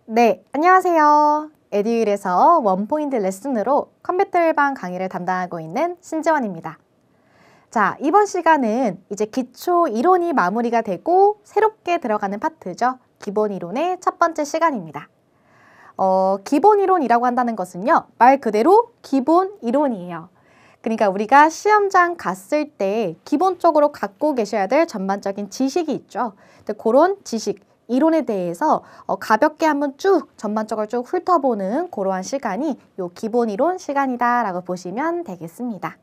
네, 안녕하세요. 에듀윌에서 원포인트 레슨으로 컴퓨터 일반 강의를 담당하고 있는 신지원입니다. 자, 이번 시간은 이제 기초 이론이 마무리가 되고 새롭게 들어가는 파트죠. 기본 이론의 첫 번째 시간입니다. 기본 이론이라고 한다는 것은요, 말 그대로 기본 이론이에요. 그러니까 우리가 시험장 갔을 때 기본적으로 갖고 계셔야 될 전반적인 지식이 있죠. 그런 지식, 이론에 대해서 가볍게 한번 쭉 전반적으로 쭉 훑어보는 그러한 시간이 요 기본 이론 시간이다 라고 보시면 되겠습니다.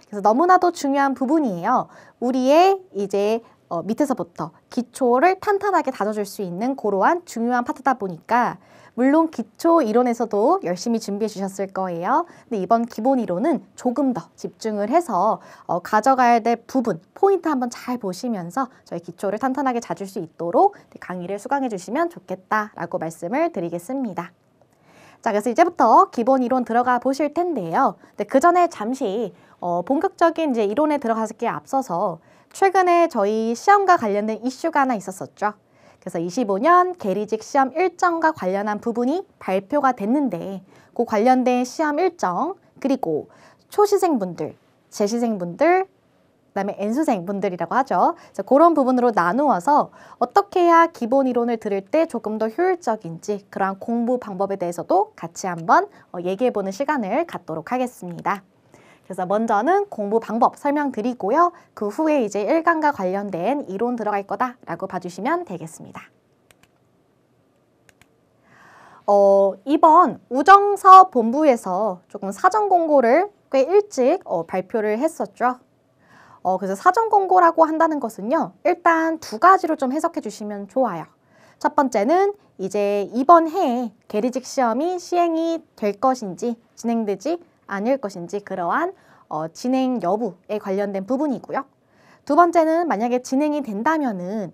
그래서 너무나도 중요한 부분이에요. 우리의 이제 밑에서부터 기초를 탄탄하게 다져줄 수 있는 그러한 중요한 파트다 보니까 물론 기초 이론에서도 열심히 준비해 주셨을 거예요. 근데 이번 기본 이론은 조금 더 집중을 해서 가져가야 될 부분, 포인트 한번 잘 보시면서 저희 기초를 탄탄하게 다줄 수 있도록 강의를 수강해 주시면 좋겠다라고 말씀을 드리겠습니다. 자, 그래서 이제부터 기본 이론 들어가 보실 텐데요. 근데 그 전에 잠시 본격적인 이제 이론에 들어가기에 앞서서 최근에 저희 시험과 관련된 이슈가 하나 있었었죠. 그래서 25년 계리직 시험 일정과 관련한 부분이 발표가 됐는데 그 관련된 시험 일정 그리고 초시생분들, 재시생분들, 그다음에 N수생분들이라고 하죠. 그래서 그런 부분으로 나누어서 어떻게 해야 기본 이론을 들을 때 조금 더 효율적인지 그러한 공부 방법에 대해서도 같이 한번 얘기해보는 시간을 갖도록 하겠습니다. 그래서 먼저는 공부 방법 설명드리고요. 그 후에 이제 1강과 관련된 이론 들어갈 거다라고 봐주시면 되겠습니다. 이번 우정사업본부에서 조금 사전 공고를 꽤 일찍 발표를 했었죠. 그래서 사전 공고라고 한다는 것은요. 일단 두 가지로 좀 해석해 주시면 좋아요. 첫 번째는 이제 이번 해에 계리직 시험이 시행이 될 것인지 진행되지 않을 것인지 그러한 진행 여부에 관련된 부분이고요. 두 번째는 만약에 진행이 된다면은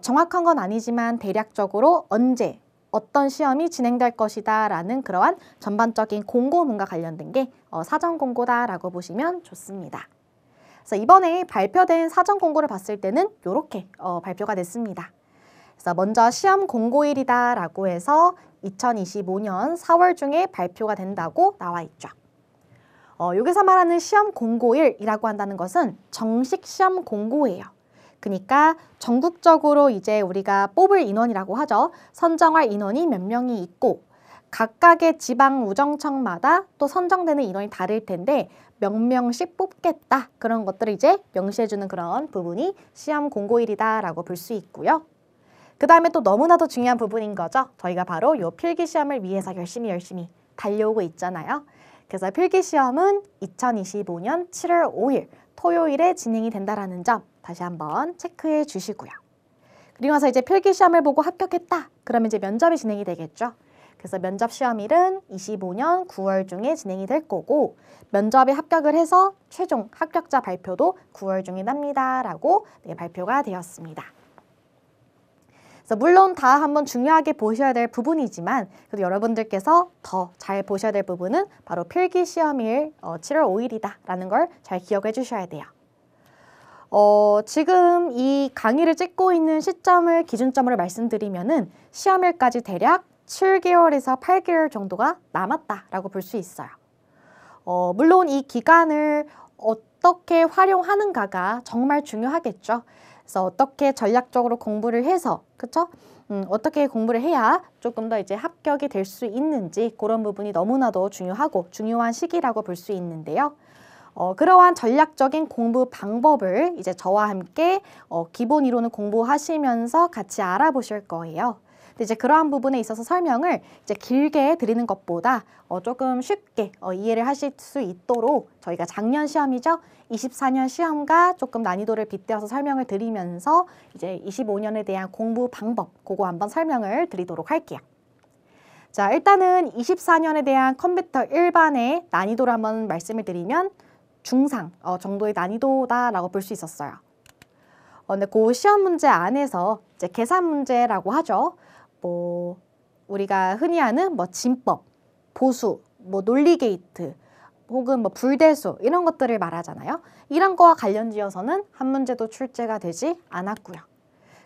정확한 건 아니지만 대략적으로 언제 어떤 시험이 진행될 것이다 라는 그러한 전반적인 공고문과 관련된 게 사전 공고다라고 보시면 좋습니다. 그래서 이번에 발표된 사전 공고를 봤을 때는 이렇게 발표가 됐습니다. 그래서 먼저 시험 공고일이다 라고 해서 2025년 4월 중에 발표가 된다고 나와 있죠. 여기서 말하는 시험 공고일이라고 한다는 것은 정식 시험 공고예요. 그러니까 전국적으로 이제 우리가 뽑을 인원이라고 하죠. 선정할 인원이 몇 명이 있고 각각의 지방 우정청마다 또 선정되는 인원이 다를 텐데 몇 명씩 뽑겠다. 그런 것들을 이제 명시해주는 그런 부분이 시험 공고일이다라고 볼 수 있고요. 그 다음에 또 너무나도 중요한 부분인 거죠. 저희가 바로 이 필기시험을 위해서 열심히 달려오고 있잖아요. 그래서 필기시험은 2025년 7월 5일 토요일에 진행이 된다라는 점 다시 한번 체크해 주시고요. 그리고 나서 이제 필기시험을 보고 합격했다. 그러면 이제 면접이 진행이 되겠죠. 그래서 면접 시험일은 25년 9월 중에 진행이 될 거고 면접에 합격을 해서 최종 합격자 발표도 9월 중에 납니다라고 발표가 되었습니다. 그래서 물론 다 한번 중요하게 보셔야 될 부분이지만 그래도 여러분들께서 더 잘 보셔야 될 부분은 바로 필기시험일 7월 5일이다 라는 걸 잘 기억해 주셔야 돼요. 지금 이 강의를 찍고 있는 시점을 기준점으로 말씀드리면은 시험일까지 대략 7개월에서 8개월 정도가 남았다라고 볼 수 있어요. 물론 이 기간을 어떻게 활용하는가가 정말 중요하겠죠. 그래서 어떻게 전략적으로 공부를 해서, 그쵸? 어떻게 공부를 해야 조금 더 이제 합격이 될 수 있는지 그런 부분이 너무나도 중요하고 중요한 시기라고 볼 수 있는데요. 그러한 전략적인 공부 방법을 이제 저와 함께 기본 이론을 공부하시면서 같이 알아보실 거예요. 근데 이제 그러한 부분에 있어서 설명을 이제 길게 드리는 것보다 조금 쉽게 이해를 하실 수 있도록 저희가 작년 시험이죠. 24년 시험과 조금 난이도를 빗대어서 설명을 드리면서 이제 25년에 대한 공부 방법 그거 한번 설명을 드리도록 할게요. 자, 일단은 24년에 대한 컴퓨터 일반의 난이도를 한번 말씀을 드리면 중상 정도의 난이도다라고 볼 수 있었어요. 근데 그 시험 문제 안에서 이제 계산 문제라고 하죠. 뭐 우리가 흔히 아는 뭐 진법, 보수, 뭐 논리 게이트, 혹은 뭐 불대수 이런 것들을 말하잖아요. 이런 거와 관련지어서는 한 문제도 출제가 되지 않았고요.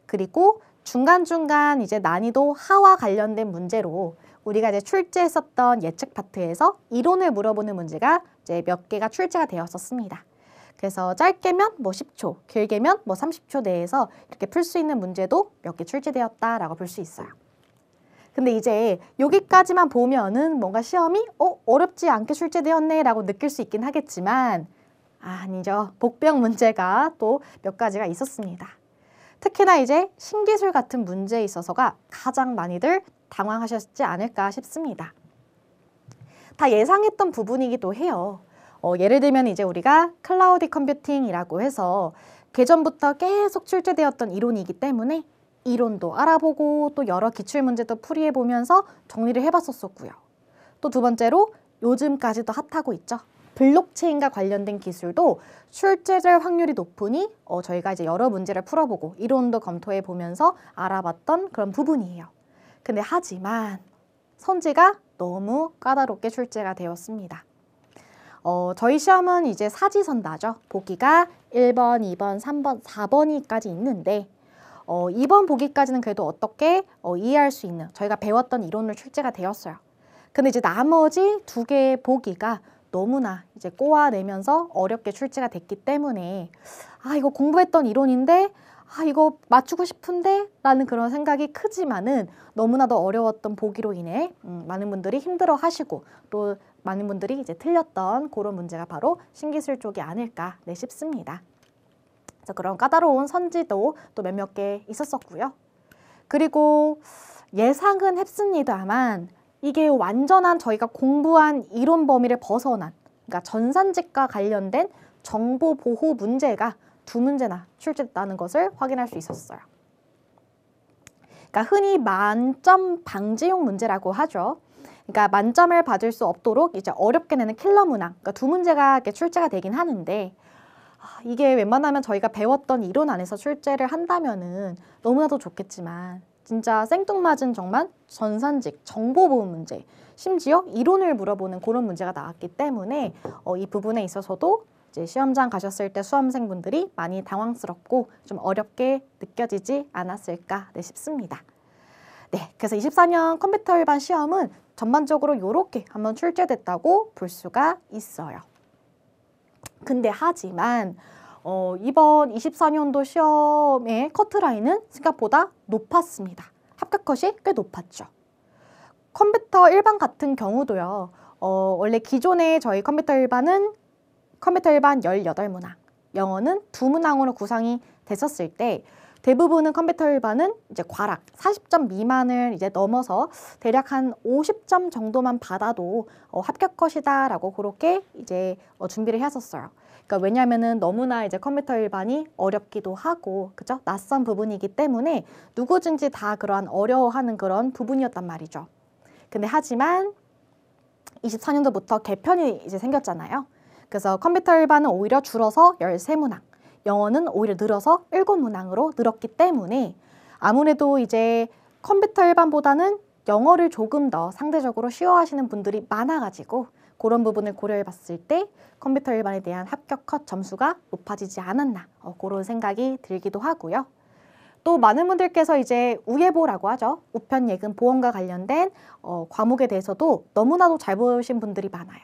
그리고 중간중간 이제 난이도 하와 관련된 문제로 우리가 이제 출제했었던 예측 파트에서 이론을 물어보는 문제가 이제 몇 개가 출제가 되었었습니다. 그래서 짧게면 뭐 10초, 길게면 뭐 30초 내에서 이렇게 풀 수 있는 문제도 몇 개 출제되었다라고 볼 수 있어요. 근데 이제 여기까지만 보면은 뭔가 시험이 어렵지 않게 출제되었네 라고 느낄 수 있긴 하겠지만 아니죠. 복병 문제가 또 몇 가지가 있었습니다. 특히나 이제 신기술 같은 문제에 있어서가 가장 많이들 당황하셨지 않을까 싶습니다. 다 예상했던 부분이기도 해요. 예를 들면 이제 우리가 클라우드 컴퓨팅이라고 해서 예전부터 계속 출제되었던 이론이기 때문에 이론도 알아보고 또 여러 기출문제도 풀이해보면서 정리를 해봤었고요. 또 두 번째로 요즘까지도 핫하고 있죠. 블록체인과 관련된 기술도 출제될 확률이 높으니 저희가 이제 여러 문제를 풀어보고 이론도 검토해보면서 알아봤던 그런 부분이에요. 근데 하지만 선지가 너무 까다롭게 출제가 되었습니다. 저희 시험은 이제 사지선다죠. 보기가 1번, 2번, 3번, 4번이까지 있는데 2번 보기까지는 그래도 어떻게 이해할 수 있는 저희가 배웠던 이론을 출제가 되었어요. 근데 이제 나머지 두 개의 보기가 너무나 이제 꼬아내면서 어렵게 출제가 됐기 때문에 이거 공부했던 이론인데 이거 맞추고 싶은데 라는 그런 생각이 크지만은 너무나도 어려웠던 보기로 인해 많은 분들이 힘들어 하시고 또 많은 분들이 이제 틀렸던 그런 문제가 바로 신기술 쪽이 아닐까 싶습니다. 그래서 그런 까다로운 선지도 또 몇몇 개 있었었고요. 그리고 예상은 했습니다만 이게 완전한 저희가 공부한 이론 범위를 벗어난 그러니까 전산직과 관련된 정보 보호 문제가 두 문제나 출제됐다는 것을 확인할 수 있었어요. 그러니까 흔히 만점 방지용 문제라고 하죠. 그러니까 만점을 받을 수 없도록 이제 어렵게 내는 킬러 문항, 그러니까 두 문제가 이렇게 출제가 되긴 하는데 이게 웬만하면 저희가 배웠던 이론 안에서 출제를 한다면은 너무나도 좋겠지만 진짜 생뚱맞은 정말 전산직, 정보보호 문제, 심지어 이론을 물어보는 그런 문제가 나왔기 때문에 이 부분에 있어서도 이제 시험장 가셨을 때 수험생분들이 많이 당황스럽고 좀 어렵게 느껴지지 않았을까 싶습니다. 네, 그래서 24년 컴퓨터 일반 시험은 전반적으로 이렇게 한번 출제됐다고 볼 수가 있어요. 근데 하지만 이번 24년도 시험의 커트라인은 생각보다 높았습니다. 합격 컷이 꽤 높았죠. 컴퓨터 일반 같은 경우도요. 원래 기존에 저희 컴퓨터 일반은 컴퓨터 일반 18문항, 영어는 2문항으로 구성이 됐었을 때 대부분은 컴퓨터 일반은 이제 과락 40점 미만을 이제 넘어서 대략 한 50점 정도만 받아도 합격 컷이다라고 그렇게 이제 준비를 했었어요. 그러니까 왜냐면은 너무나 이제 컴퓨터 일반이 어렵기도 하고, 그죠? 낯선 부분이기 때문에 누구든지 다 그러한 어려워하는 그런 부분이었단 말이죠. 근데 하지만 24년도부터 개편이 이제 생겼잖아요. 그래서 컴퓨터 일반은 오히려 줄어서 13문항, 영어는 오히려 늘어서 7문항으로 늘었기 때문에 아무래도 이제 컴퓨터 일반보다는 영어를 조금 더 상대적으로 쉬워하시는 분들이 많아가지고 그런 부분을 고려해 봤을 때 컴퓨터 일반에 대한 합격 컷 점수가 높아지지 않았나 그런 생각이 들기도 하고요. 또 많은 분들께서 이제 우예보라고 하죠. 우편 예금 보험과 관련된 과목에 대해서도 너무나도 잘 보신 분들이 많아요.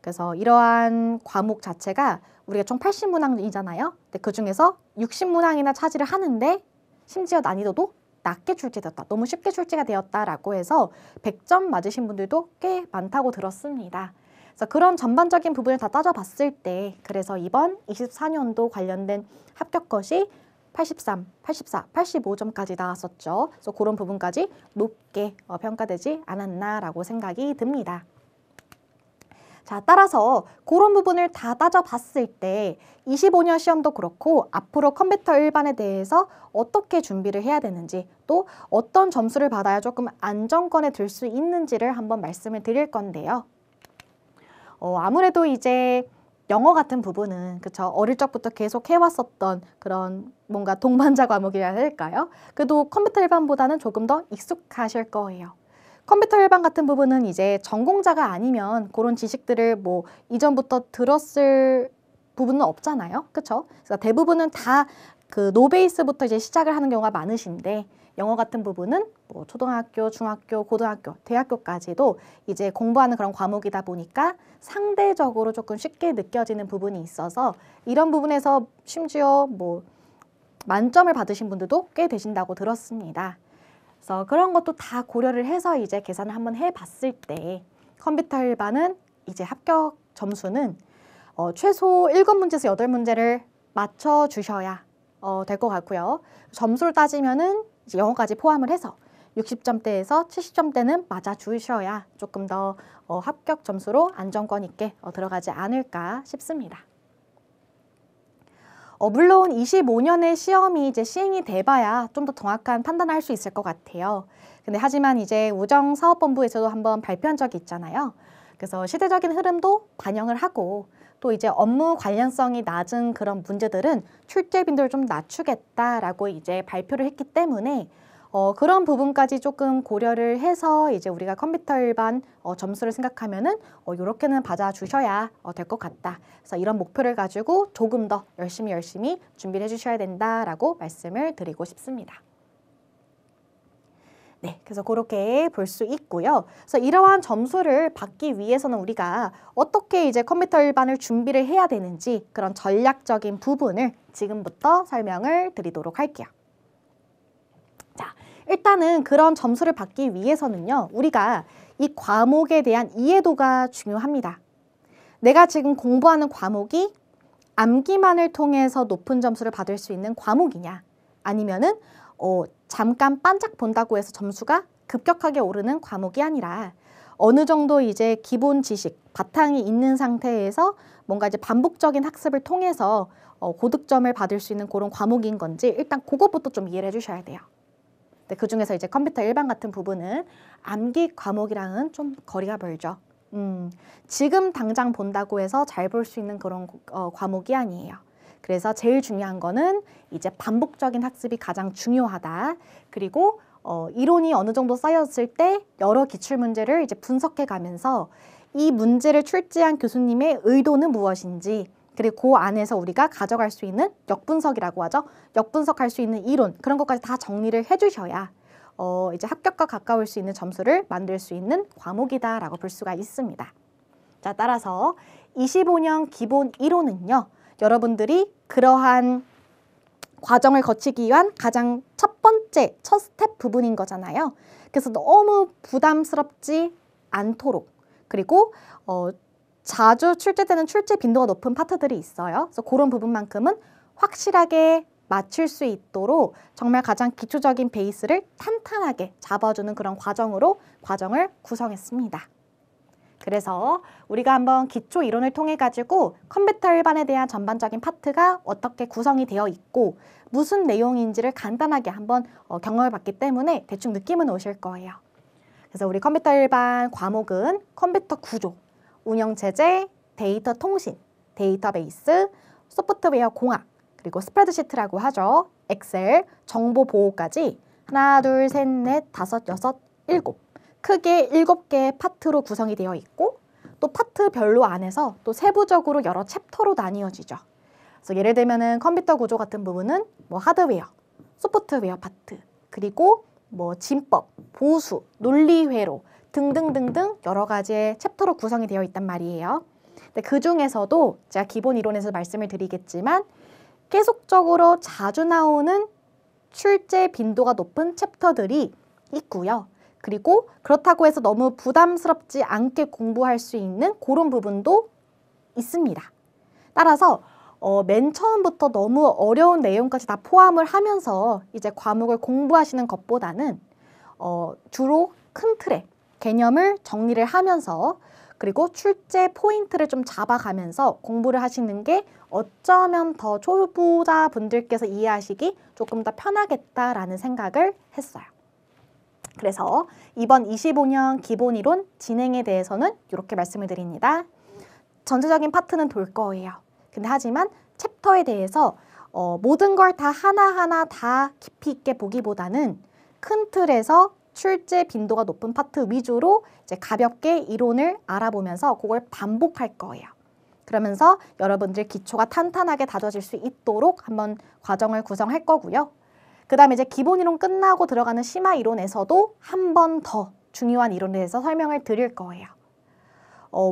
그래서 이러한 과목 자체가 우리가 총 80문항이잖아요. 근데 그중에서 60문항이나 차지를 하는데 심지어 난이도도 낮게 출제되었다. 너무 쉽게 출제가 되었다라고 해서 100점 맞으신 분들도 꽤 많다고 들었습니다. 그래서 그런 전반적인 부분을 다 따져봤을 때 그래서 이번 24년도 관련된 합격 컷이 83, 84, 85점까지 나왔었죠. 그래서 그런 부분까지 높게 평가되지 않았나라고 생각이 듭니다. 자, 따라서 그런 부분을 다 따져봤을 때 25년 시험도 그렇고 앞으로 컴퓨터 일반에 대해서 어떻게 준비를 해야 되는지 또 어떤 점수를 받아야 조금 안정권에 들 수 있는지를 한번 말씀을 드릴 건데요. 아무래도 이제 영어 같은 부분은 그쵸 어릴 적부터 계속 해왔었던 그런 뭔가 동반자 과목이라 할까요? 그래도 컴퓨터 일반보다는 조금 더 익숙하실 거예요. 컴퓨터 일반 같은 부분은 이제 전공자가 아니면 그런 지식들을 뭐 이전부터 들었을 부분은 없잖아요. 그쵸? 그래서 대부분은 다 그 노베이스부터 이제 시작을 하는 경우가 많으신데 영어 같은 부분은 뭐 초등학교, 중학교, 고등학교, 대학교까지도 이제 공부하는 그런 과목이다 보니까 상대적으로 조금 쉽게 느껴지는 부분이 있어서 이런 부분에서 심지어 뭐 만점을 받으신 분들도 꽤 되신다고 들었습니다. 그래서 그런 것도 다 고려를 해서 이제 계산을 한번 해봤을 때 컴퓨터 일반은 이제 합격 점수는 최소 7문제에서 8문제를 맞춰주셔야 될 것 같고요. 점수를 따지면은 이제 영어까지 포함을 해서 60점대에서 70점대는 맞아주셔야 조금 더 합격 점수로 안정권 있게 들어가지 않을까 싶습니다. 물론 25년의 시험이 이제 시행이 돼봐야 좀 더 정확한 판단을 할 수 있을 것 같아요. 근데 하지만 이제 우정사업본부에서도 한번 발표한 적이 있잖아요. 그래서 시대적인 흐름도 반영을 하고 또 이제 업무 관련성이 낮은 그런 문제들은 출제 빈도를 좀 낮추겠다라고 이제 발표를 했기 때문에 그런 부분까지 조금 고려를 해서 이제 우리가 컴퓨터 일반 점수를 생각하면은 요렇게는 받아주셔야 될 것 같다. 그래서 이런 목표를 가지고 조금 더 열심히 준비를 해주셔야 된다라고 말씀을 드리고 싶습니다. 네, 그래서 그렇게 볼 수 있고요. 그래서 이러한 점수를 받기 위해서는 우리가 어떻게 이제 컴퓨터 일반을 준비를 해야 되는지 그런 전략적인 부분을 지금부터 설명을 드리도록 할게요. 자, 일단은 그런 점수를 받기 위해서는요, 우리가 이 과목에 대한 이해도가 중요합니다. 내가 지금 공부하는 과목이 암기만을 통해서 높은 점수를 받을 수 있는 과목이냐, 아니면은 잠깐 반짝 본다고 해서 점수가 급격하게 오르는 과목이 아니라 어느 정도 이제 기본 지식, 바탕이 있는 상태에서 뭔가 이제 반복적인 학습을 통해서 고득점을 받을 수 있는 그런 과목인 건지 일단 그것부터 좀 이해를 해주셔야 돼요. 네, 그중에서 이제 컴퓨터 일반 같은 부분은 암기 과목이랑은 좀 거리가 멀죠. 지금 당장 본다고 해서 잘 볼 수 있는 그런 과목이 아니에요. 그래서 제일 중요한 거는 이제 반복적인 학습이 가장 중요하다. 그리고 이론이 어느 정도 쌓였을 때 여러 기출문제를 이제 분석해 가면서 이 문제를 출제한 교수님의 의도는 무엇인지, 그리고 그 안에서 우리가 가져갈 수 있는 역분석이라고 하죠. 역분석할 수 있는 이론, 그런 것까지 다 정리를 해주셔야 이제 합격과 가까울 수 있는 점수를 만들 수 있는 과목이다라고 볼 수가 있습니다. 자, 따라서 25년 기본 이론은요, 여러분들이 그러한 과정을 거치기 위한 가장 첫 번째, 첫 스텝 부분인 거잖아요. 그래서 너무 부담스럽지 않도록, 그리고 자주 출제되는 출제 빈도가 높은 파트들이 있어요. 그래서 그런 부분만큼은 확실하게 맞출 수 있도록 정말 가장 기초적인 베이스를 탄탄하게 잡아주는 그런 과정을 구성했습니다. 그래서 우리가 한번 기초 이론을 통해 가지고 컴퓨터 일반에 대한 전반적인 파트가 어떻게 구성이 되어 있고 무슨 내용인지를 간단하게 한번 경험해 봤기 때문에 대충 느낌은 오실 거예요. 그래서 우리 컴퓨터 일반 과목은 컴퓨터 구조, 운영체제, 데이터 통신, 데이터베이스, 소프트웨어 공학, 그리고 스프레드시트라고 하죠. 엑셀, 정보 보호까지 하나, 둘, 셋, 넷, 다섯, 여섯, 일곱. 크게 7개의 파트로 구성이 되어 있고 또 파트별로 안에서 또 세부적으로 여러 챕터로 나뉘어지죠. 그래서 예를 들면은 컴퓨터 구조 같은 부분은 뭐 하드웨어, 소프트웨어 파트, 그리고 뭐 진법, 보수, 논리회로 등등등등 여러 가지의 챕터로 구성이 되어 있단 말이에요. 근데 그 중에서도 제가 기본 이론에서 말씀을 드리겠지만 계속적으로 자주 나오는 출제 빈도가 높은 챕터들이 있고요. 그리고 그렇다고 해서 너무 부담스럽지 않게 공부할 수 있는 그런 부분도 있습니다. 따라서 맨 처음부터 너무 어려운 내용까지 다 포함을 하면서 이제 과목을 공부하시는 것보다는 주로 큰 틀의 개념을 정리를 하면서 그리고 출제 포인트를 좀 잡아가면서 공부를 하시는 게 어쩌면 더 초보자분들께서 이해하시기 조금 더 편하겠다라는 생각을 했어요. 그래서 이번 25년 기본이론 진행에 대해서는 이렇게 말씀을 드립니다. 전체적인 파트는 돌 거예요. 근데 하지만 챕터에 대해서 모든 걸 다 하나하나 다 깊이 있게 보기보다는 큰 틀에서 출제 빈도가 높은 파트 위주로 이제 가볍게 이론을 알아보면서 그걸 반복할 거예요. 그러면서 여러분들 기초가 탄탄하게 다져질 수 있도록 한번 과정을 구성할 거고요. 그 다음에 이제 기본 이론 끝나고 들어가는 심화 이론에서도 한 번 더 중요한 이론에 대해서 설명을 드릴 거예요.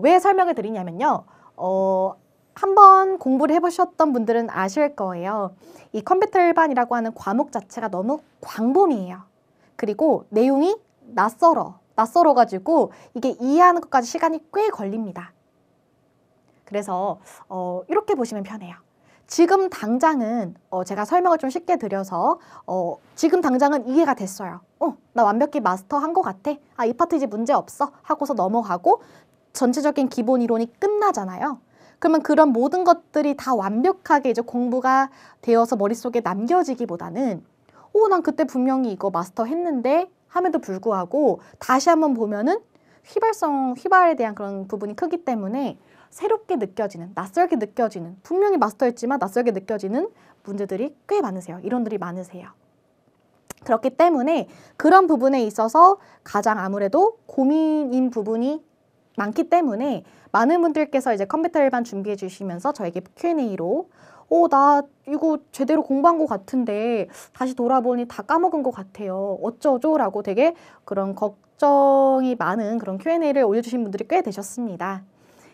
왜 설명을 드리냐면요. 한번 공부를 해보셨던 분들은 아실 거예요. 이 컴퓨터 일반이라고 하는 과목 자체가 너무 광범위해요. 그리고 내용이 낯설어가지고 이게 이해하는 것까지 시간이 꽤 걸립니다. 그래서 이렇게 보시면 편해요. 지금 당장은 제가 설명을 좀 쉽게 드려서 지금 당장은 이해가 됐어요. 나 완벽히 마스터한 것 같아. 이 파트 이제 문제 없어 하고서 넘어가고 전체적인 기본 이론이 끝나잖아요. 그러면 그런 모든 것들이 다 완벽하게 이제 공부가 되어서 머릿속에 남겨지기보다는 난 그때 분명히 이거 마스터했는데 함에도 불구하고 다시 한번 보면은 휘발에 대한 그런 부분이 크기 때문에 새롭게 느껴지는, 낯설게 느껴지는, 분명히 마스터했지만 낯설게 느껴지는 문제들이 꽤 많으세요. 이론들이 많으세요. 그렇기 때문에 그런 부분에 있어서 가장 아무래도 고민인 부분이 많기 때문에 많은 분들께서 이제 컴퓨터 일반 준비해 주시면서 저에게 Q&A로 나 이거 제대로 공부한 것 같은데 다시 돌아보니 다 까먹은 것 같아요. 어쩌죠? 라고 되게 그런 걱정이 많은 그런 Q&A를 올려주신 분들이 꽤 되셨습니다.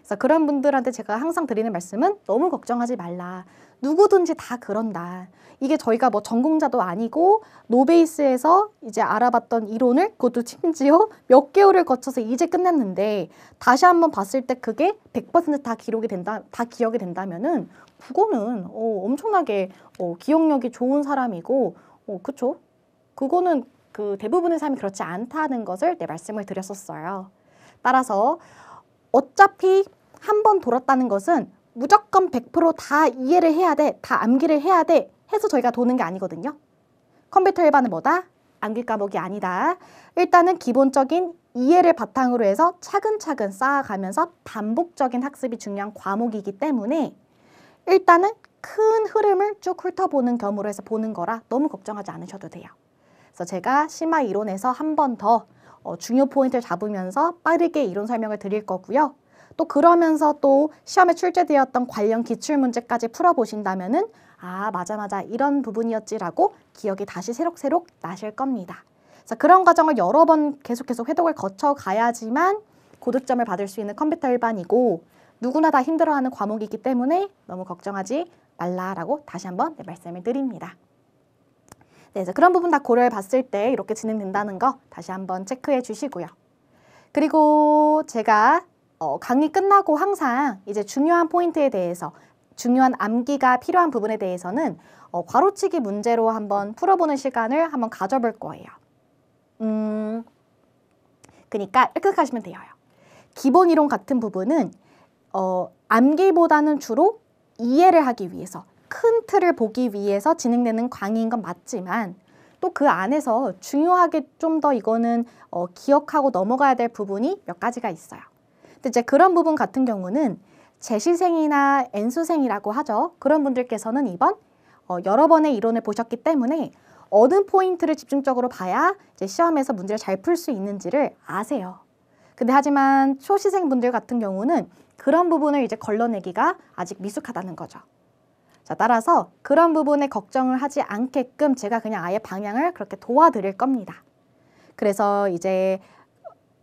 그래서 그런 분들한테 제가 항상 드리는 말씀은 너무 걱정하지 말라. 누구든지 다 그런다. 이게 저희가 뭐 전공자도 아니고 노베이스에서 이제 알아봤던 이론을 그것도 심지어 몇 개월을 거쳐서 이제 끝냈는데 다시 한번 봤을 때 그게 100% 다 기억이 된다면은 그거는 엄청나게 기억력이 좋은 사람이고 그쵸? 그거는 그 대부분의 사람이 그렇지 않다는 것을 말씀을 드렸었어요. 따라서 어차피 한 번 돌았다는 것은 무조건 100%다 이해를 해야 돼, 다 암기를 해야 돼 해서 저희가 도는 게 아니거든요. 컴퓨터 일반은 뭐다? 암기 과목이 아니다. 일단은 기본적인 이해를 바탕으로 해서 차근차근 쌓아가면서 반복적인 학습이 중요한 과목이기 때문에 일단은 큰 흐름을 쭉 훑어보는 겸으로 해서 보는 거라 너무 걱정하지 않으셔도 돼요. 그래서 제가 심화 이론에서 한 번 더 중요 포인트를 잡으면서 빠르게 이론 설명을 드릴 거고요. 또 그러면서 또 시험에 출제되었던 관련 기출문제까지 풀어보신다면은 맞아 이런 부분이었지라고 기억이 다시 새록새록 나실 겁니다. 그래서 그런 과정을 여러 번 계속 회독을 거쳐 가야지만 고득점을 받을 수 있는 컴퓨터 일반이고 누구나 다 힘들어하는 과목이기 때문에 너무 걱정하지 말라라고 다시 한번 말씀을 드립니다. 그래서 그런 부분 다 고려해 봤을 때 이렇게 진행된다는 거 다시 한번 체크해 주시고요. 그리고 제가 강의 끝나고 항상 이제 중요한 포인트에 대해서 중요한 암기가 필요한 부분에 대해서는 괄호치기 문제로 한번 풀어보는 시간을 한번 가져볼 거예요. 그러니까 이렇게 생각하시면 돼요. 기본 이론 같은 부분은 암기보다는 주로 이해를 하기 위해서 큰 틀을 보기 위해서 진행되는 강의인 건 맞지만 또 그 안에서 중요하게 좀 더 이거는 기억하고 넘어가야 될 부분이 몇 가지가 있어요. 근데 이제 그런 부분 같은 경우는 재시생이나 N수생이라고 하죠. 그런 분들께서는 이번 여러 번의 이론을 보셨기 때문에 어느 포인트를 집중적으로 봐야 이제 시험에서 문제를 잘 풀 수 있는지를 아세요. 근데 하지만 초시생분들 같은 경우는 그런 부분을 이제 걸러내기가 아직 미숙하다는 거죠. 자, 따라서 그런 부분에 걱정을 하지 않게끔 제가 그냥 아예 방향을 그렇게 도와드릴 겁니다. 그래서 이제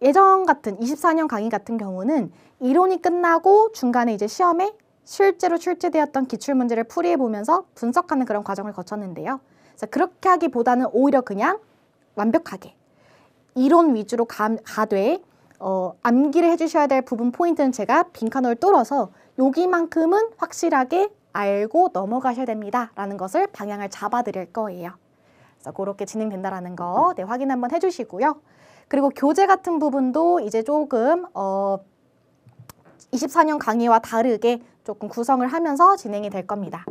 예전 같은 24년 강의 같은 경우는 이론이 끝나고 중간에 이제 시험에 실제로 출제되었던 기출문제를 풀이해 보면서 분석하는 그런 과정을 거쳤는데요. 그래서 그렇게 하기보다는 오히려 그냥 완벽하게 이론 위주로 가되 암기를 해주셔야 될 부분 포인트는 제가 빈칸을 뚫어서 여기만큼은 확실하게 알고 넘어가셔야 됩니다 라는 것을 방향을 잡아 드릴 거예요. 그래서 그렇게 진행된다라는 거 확인 한번 해주시고요. 그리고 교재 같은 부분도 이제 조금 24년 강의와 다르게 조금 구성을 하면서 진행이 될 겁니다.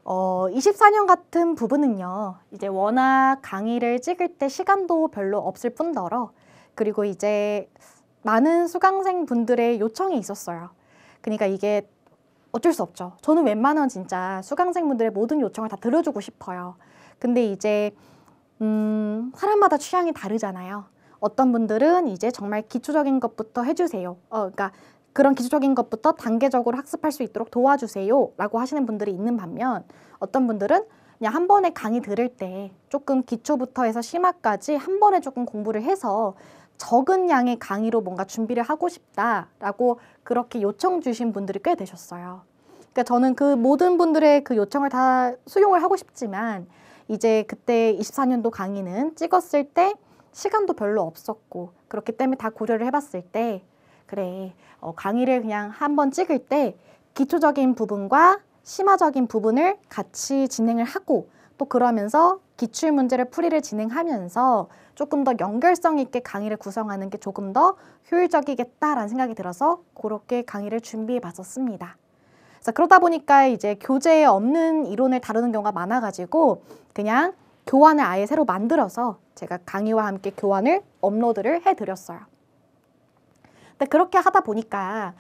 24년 같은 부분은요, 이제 워낙 강의를 찍을 때 시간도 별로 없을 뿐더러 그리고 이제 많은 수강생 분들의 요청이 있었어요. 그러니까 이게 어쩔 수 없죠. 저는 웬만하면 진짜 수강생 분들의 모든 요청을 다 들어주고 싶어요. 근데 이제 사람마다 취향이 다르잖아요. 어떤 분들은 이제 정말 기초적인 것부터 해주세요. 그러니까 그런 기초적인 것부터 단계적으로 학습할 수 있도록 도와주세요 라고 하시는 분들이 있는 반면 어떤 분들은 그냥 한 번에 강의 들을 때 조금 기초부터 해서 심화까지 한 번에 조금 공부를 해서 적은 양의 강의로 뭔가 준비를 하고 싶다라고 그렇게 요청 주신 분들이 꽤 되셨어요. 그러니까 저는 그 모든 분들의 그 요청을 다 수용을 하고 싶지만 이제 그때 24년도 강의는 찍었을 때 시간도 별로 없었고 그렇기 때문에 다 고려를 해봤을 때 그래 강의를 그냥 한번 찍을 때 기초적인 부분과 심화적인 부분을 같이 진행을 하고 또 그러면서 기출문제를 풀이를 진행하면서 조금 더 연결성 있게 강의를 구성하는 게 조금 더 효율적이겠다라는 생각이 들어서 그렇게 강의를 준비해 봤었습니다. 그래서 그러다 보니까 이제 교재에 없는 이론을 다루는 경우가 많아가지고 그냥 교환을 아예 새로 만들어서 제가 강의와 함께 교환을 업로드를 해드렸어요. 근데 그렇게 하다 보니까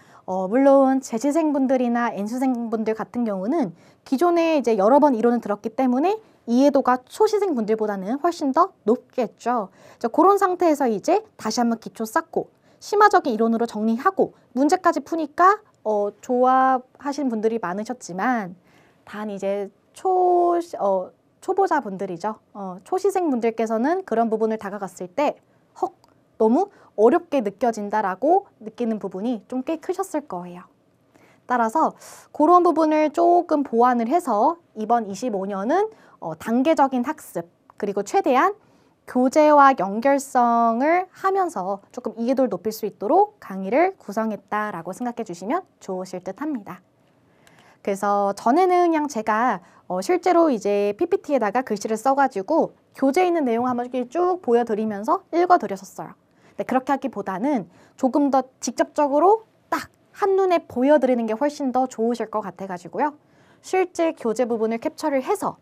물론 재시생분들이나 N수생분들 같은 경우는 기존에 이제 여러 번 이론을 들었기 때문에 이해도가 초시생분들보다는 훨씬 더 높겠죠. 그런 상태에서 이제 다시 한번 기초 쌓고 심화적인 이론으로 정리하고 문제까지 푸니까 좋아하시는 분들이 많으셨지만 단 이제 초보자분들이죠. 초시생분들께서는 그런 부분을 다가갔을 때 너무 어렵게 느껴진다라고 느끼는 부분이 좀 꽤 크셨을 거예요. 따라서 그런 부분을 조금 보완을 해서 이번 25년은 단계적인 학습 그리고 최대한 교재와 연결성을 하면서 조금 이해도를 높일 수 있도록 강의를 구성했다라고 생각해 주시면 좋으실 듯 합니다. 그래서 전에는 그냥 제가 실제로 이제 PPT에다가 글씨를 써가지고 교재에 있는 내용을 한번 쭉 보여드리면서 읽어드렸었어요. 근데 그렇게 하기보다는 조금 더 직접적으로 딱 한눈에 보여드리는 게 훨씬 더 좋으실 것 같아가지고요. 실제 교재 부분을 캡처를 해서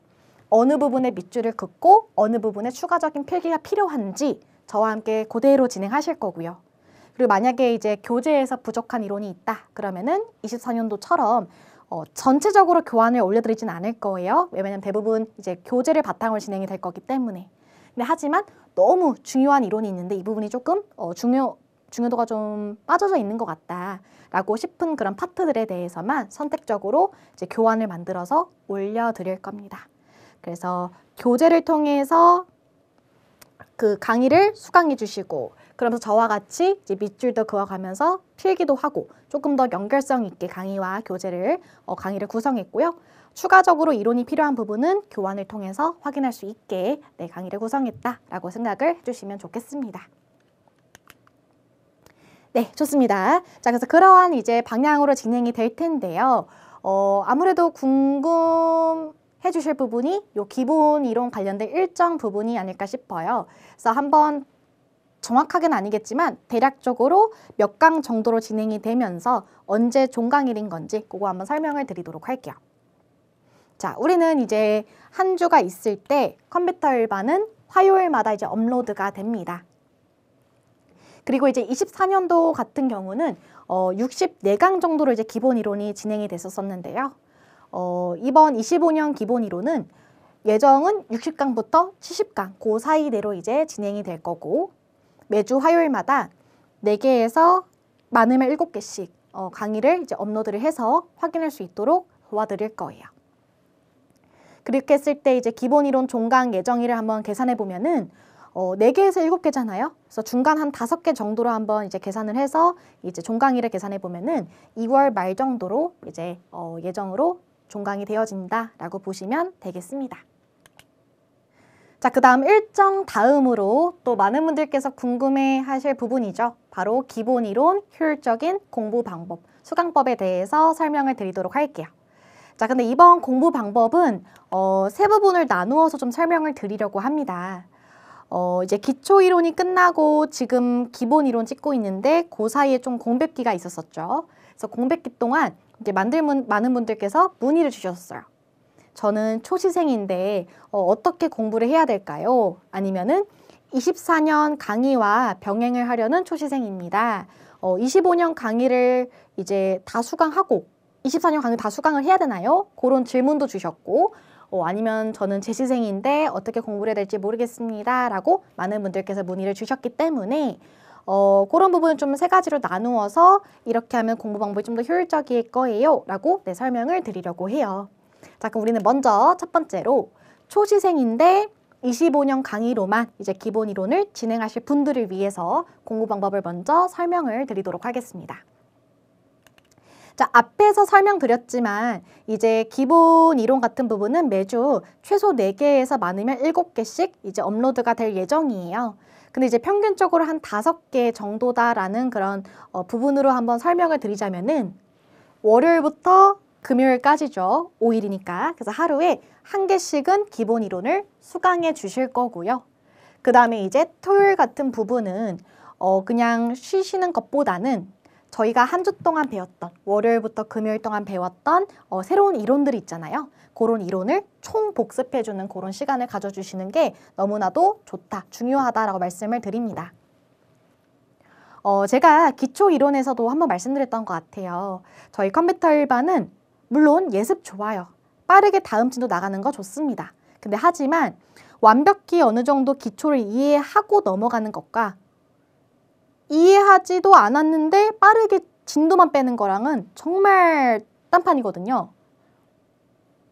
어느 부분에 밑줄을 긋고 어느 부분에 추가적인 필기가 필요한지 저와 함께 그대로 진행하실 거고요. 그리고 만약에 이제 교재에서 부족한 이론이 있다 그러면은 24년도처럼 전체적으로 교환을 올려드리진 않을 거예요. 왜냐면 대부분 이제 교재를 바탕으로 진행이 될 거기 때문에. 근데 하지만 너무 중요한 이론이 있는데 이 부분이 조금 중요도가 좀 빠져져 있는 것 같다라고 싶은 그런 파트들에 대해서만 선택적으로 이제 교환을 만들어서 올려드릴 겁니다. 그래서 교재를 통해서 그 강의를 수강해 주시고 그러면서 저와 같이 이제 밑줄도 그어가면서 필기도 하고 조금 더 연결성 있게 강의와 강의를 구성했고요. 추가적으로 이론이 필요한 부분은 교환을 통해서 확인할 수 있게 강의를 구성했다라고 생각을 해주시면 좋겠습니다. 네, 좋습니다. 자, 그래서 그러한 이제 방향으로 진행이 될 텐데요. 아무래도 궁금해 주실 부분이 요 기본 이론 관련된 일정 부분이 아닐까 싶어요. 그래서 한번 정확하게는 아니겠지만 대략적으로 몇 강 정도로 진행이 되면서 언제 종강일인 건지 그거 한번 설명을 드리도록 할게요. 자, 우리는 이제 한 주가 있을 때 컴퓨터 일반은 화요일마다 이제 업로드가 됩니다. 그리고 이제 24년도 같은 경우는 64강 정도로 이제 기본 이론이 진행이 됐었는데요. 이번 25년 기본 이론은 예정은 60강부터 70강 그 사이대로 이제 진행이 될 거고 매주 화요일마다 4개에서 많으면 7개씩 강의를 이제 업로드를 해서 확인할 수 있도록 도와드릴 거예요. 그렇게 했을 때 이제 기본 이론 종강 예정일을 한번 계산해 보면은 4개에서 7개잖아요. 그래서 중간 한 5개 정도로 한번 이제 계산을 해서 이제 종강일을 계산해 보면은 2월 말 정도로 이제 예정으로 종강이 되어진다라고 보시면 되겠습니다. 자, 그 다음 일정 다음으로 또 많은 분들께서 궁금해 하실 부분이죠. 바로 기본 이론, 효율적인 공부 방법, 수강법에 대해서 설명을 드리도록 할게요. 자, 근데 이번 공부 방법은 세 부분을 나누어서 좀 설명을 드리려고 합니다. 이제 기초 이론이 끝나고 지금 기본 이론 찍고 있는데 그 사이에 좀 공백기가 있었었죠. 그래서 공백기 동안 이제 많은 분들께서 문의를 주셨어요. 저는 초시생인데 어떻게 공부를 해야 될까요? 아니면은 24년 강의와 병행을 하려는 초시생입니다. 25년 강의를 이제 다 수강하고 24년 강의 다 수강을 해야 되나요? 그런 질문도 주셨고 아니면 저는 재시생인데 어떻게 공부를 해야 될지 모르겠습니다 라고 많은 분들께서 문의를 주셨기 때문에 그런 부분은 좀 세 가지로 나누어서 이렇게 하면 공부 방법이 좀 더 효율적일 거예요 라고 설명을 드리려고 해요. 자, 그럼 우리는 먼저 첫 번째로 초시생인데 25년 강의로만 이제 기본 이론을 진행하실 분들을 위해서 공부 방법을 먼저 설명을 드리도록 하겠습니다. 자, 앞에서 설명드렸지만 이제 기본 이론 같은 부분은 매주 최소 4개에서 많으면 7개씩 이제 업로드가 될 예정이에요. 근데 이제 평균적으로 한 5개 정도다라는 그런 부분으로 한번 설명을 드리자면은 월요일부터 금요일까지죠. 5일이니까. 그래서 하루에 1개씩은 기본 이론을 수강해 주실 거고요. 그 다음에 이제 토요일 같은 부분은 그냥 쉬시는 것보다는 저희가 한 주 동안 배웠던 월요일부터 금요일 동안 배웠던 새로운 이론들이 있잖아요. 그런 이론을 총 복습해주는 그런 시간을 가져주시는 게 너무나도 좋다, 중요하다라고 말씀을 드립니다. 제가 기초 이론에서도 한번 말씀드렸던 것 같아요. 저희 컴퓨터 일반은 물론 예습 좋아요. 빠르게 다음 진도 나가는 거 좋습니다. 근데 하지만 완벽히 어느 정도 기초를 이해하고 넘어가는 것과 이해하지도 않았는데 빠르게 진도만 빼는 거랑은 정말 딴판이거든요.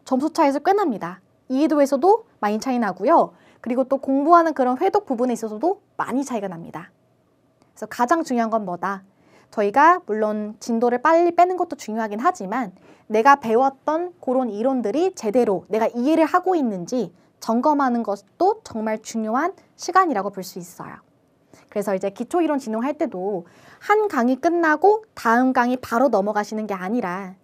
점수 차이에서 꽤 납니다. 이해도에서도 많이 차이 나고요. 그리고 또 공부하는 그런 회독 부분에 있어서도 많이 차이가 납니다. 그래서 가장 중요한 건 뭐다? 저희가 물론 진도를 빨리 빼는 것도 중요하긴 하지만 내가 배웠던 그런 이론들이 제대로 내가 이해를 하고 있는지 점검하는 것도 정말 중요한 시간이라고 볼 수 있어요. 그래서 이제 기초이론 진행할 때도 한 강의 끝나고 다음 강의 바로 넘어가시는 게 아니라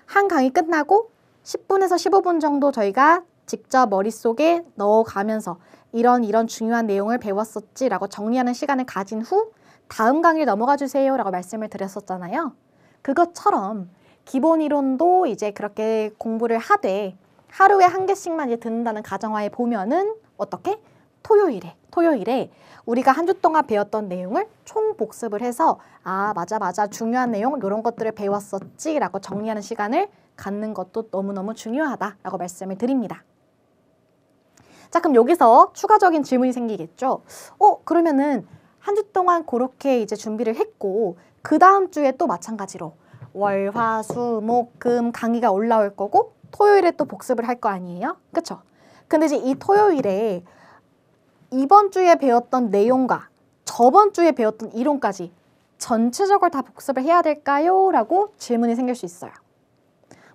한 강의 끝나고 10분에서 15분 정도 저희가 직접 머릿속에 넣어가면서 이런 중요한 내용을 배웠었지라고 정리하는 시간을 가진 후 다음 강의를 넘어가 주세요 라고 말씀을 드렸었잖아요. 그것처럼 기본 이론도 이제 그렇게 공부를 하되 하루에 1개씩만 이제 듣는다는 가정하에 보면은 어떻게? 토요일에 우리가 한 주 동안 배웠던 내용을 총 복습을 해서 아, 맞아 중요한 내용 이런 것들을 배웠었지 라고 정리하는 시간을 갖는 것도 너무너무 중요하다라고 말씀을 드립니다. 자, 그럼 여기서 추가적인 질문이 생기겠죠. 그러면은 한 주 동안 그렇게 이제 준비를 했고 그 다음 주에 또 마찬가지로 월, 화, 수, 목, 금 강의가 올라올 거고 토요일에 또 복습을 할 거 아니에요? 그쵸? 근데 이제 이 토요일에 이번 주에 배웠던 내용과 저번 주에 배웠던 이론까지 전체적으로 다 복습을 해야 될까요? 라고 질문이 생길 수 있어요.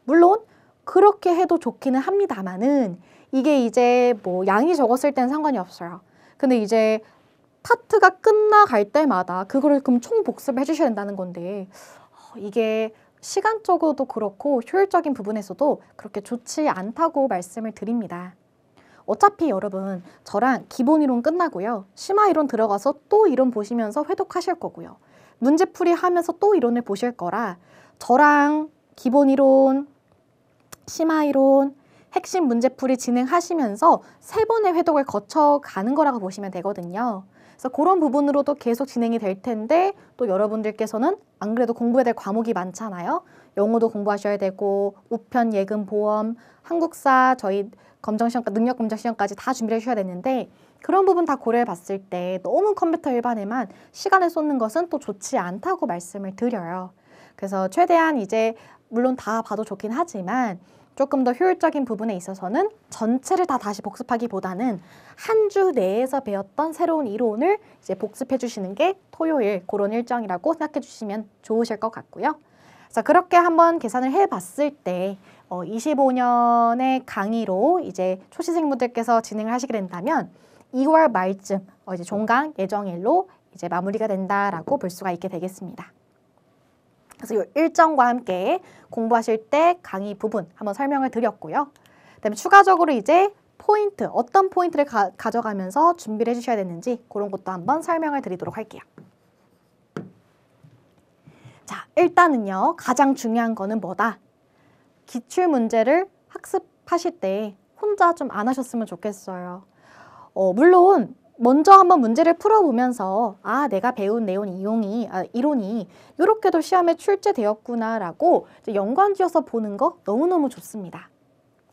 물론 그렇게 해도 좋기는 합니다만은 이게 이제 뭐 양이 적었을 땐 상관이 없어요. 근데 이제 파트가 끝나갈 때마다 그거를 그럼 총 복습을 해주셔야 된다는 건데 이게 시간적으로도 그렇고 효율적인 부분에서도 그렇게 좋지 않다고 말씀을 드립니다. 어차피 여러분 저랑 기본 이론 끝나고요. 심화 이론 들어가서 또 이론 보시면서 회독하실 거고요. 문제풀이 하면서 또 이론을 보실 거라 저랑 기본 이론, 심화 이론, 핵심 문제풀이 진행하시면서 3번의 회독을 거쳐가는 거라고 보시면 되거든요. 그래서 그런 부분으로도 계속 진행이 될 텐데 또 여러분들께서는 안 그래도 공부해야 될 과목이 많잖아요. 영어도 공부하셔야 되고 우편, 예금, 보험, 한국사, 저희 검정시험, 능력검정시험까지 다 준비를 해주셔야 되는데 그런 부분 다 고려해 봤을 때 너무 컴퓨터 일반에만 시간을 쏟는 것은 또 좋지 않다고 말씀을 드려요. 그래서 최대한 이제 물론 다 봐도 좋긴 하지만 조금 더 효율적인 부분에 있어서는 전체를 다 다시 복습하기보다는 한 주 내에서 배웠던 새로운 이론을 이제 복습해 주시는 게 토요일 그런 일정이라고 생각해 주시면 좋으실 것 같고요. 그래서 그렇게 한번 계산을 해 봤을 때 25년의 강의로 이제 초시생분들께서 진행을 하시게 된다면 2월 말쯤 이제 종강 예정일로 이제 마무리가 된다라고 볼 수가 있게 되겠습니다. 그래서 이 일정과 함께 공부하실 때 강의 부분 한번 설명을 드렸고요. 그다음에 추가적으로 이제 포인트, 어떤 포인트를 가져가면서 준비를 해주셔야 되는지 그런 것도 한번 설명을 드리도록 할게요. 자, 일단은요. 가장 중요한 거는 뭐다? 기출문제를 학습하실 때 혼자 좀 안 하셨으면 좋겠어요. 물론 먼저 한번 문제를 풀어보면서 아, 내가 배운 이론이 이렇게도 시험에 출제되었구나라고 연관지어서 보는 거 너무너무 좋습니다.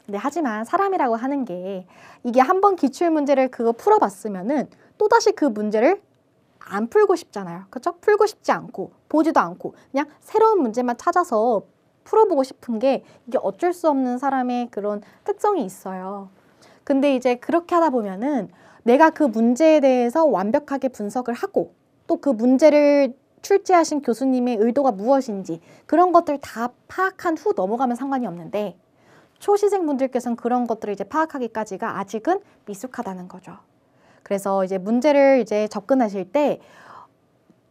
근데 하지만 사람이라고 하는 게 이게 한번 기출문제를 그거 풀어봤으면은 또다시 그 문제를 안 풀고 싶잖아요. 그렇죠? 풀고 싶지 않고 보지도 않고 그냥 새로운 문제만 찾아서 풀어보고 싶은 게 이게 어쩔 수 없는 사람의 그런 특성이 있어요. 근데 이제 그렇게 하다 보면은 내가 그 문제에 대해서 완벽하게 분석을 하고 또 그 문제를 출제하신 교수님의 의도가 무엇인지 그런 것들 다 파악한 후 넘어가면 상관이 없는데 초시생분들께서는 그런 것들을 이제 파악하기까지가 아직은 미숙하다는 거죠. 그래서 이제 문제를 이제 접근하실 때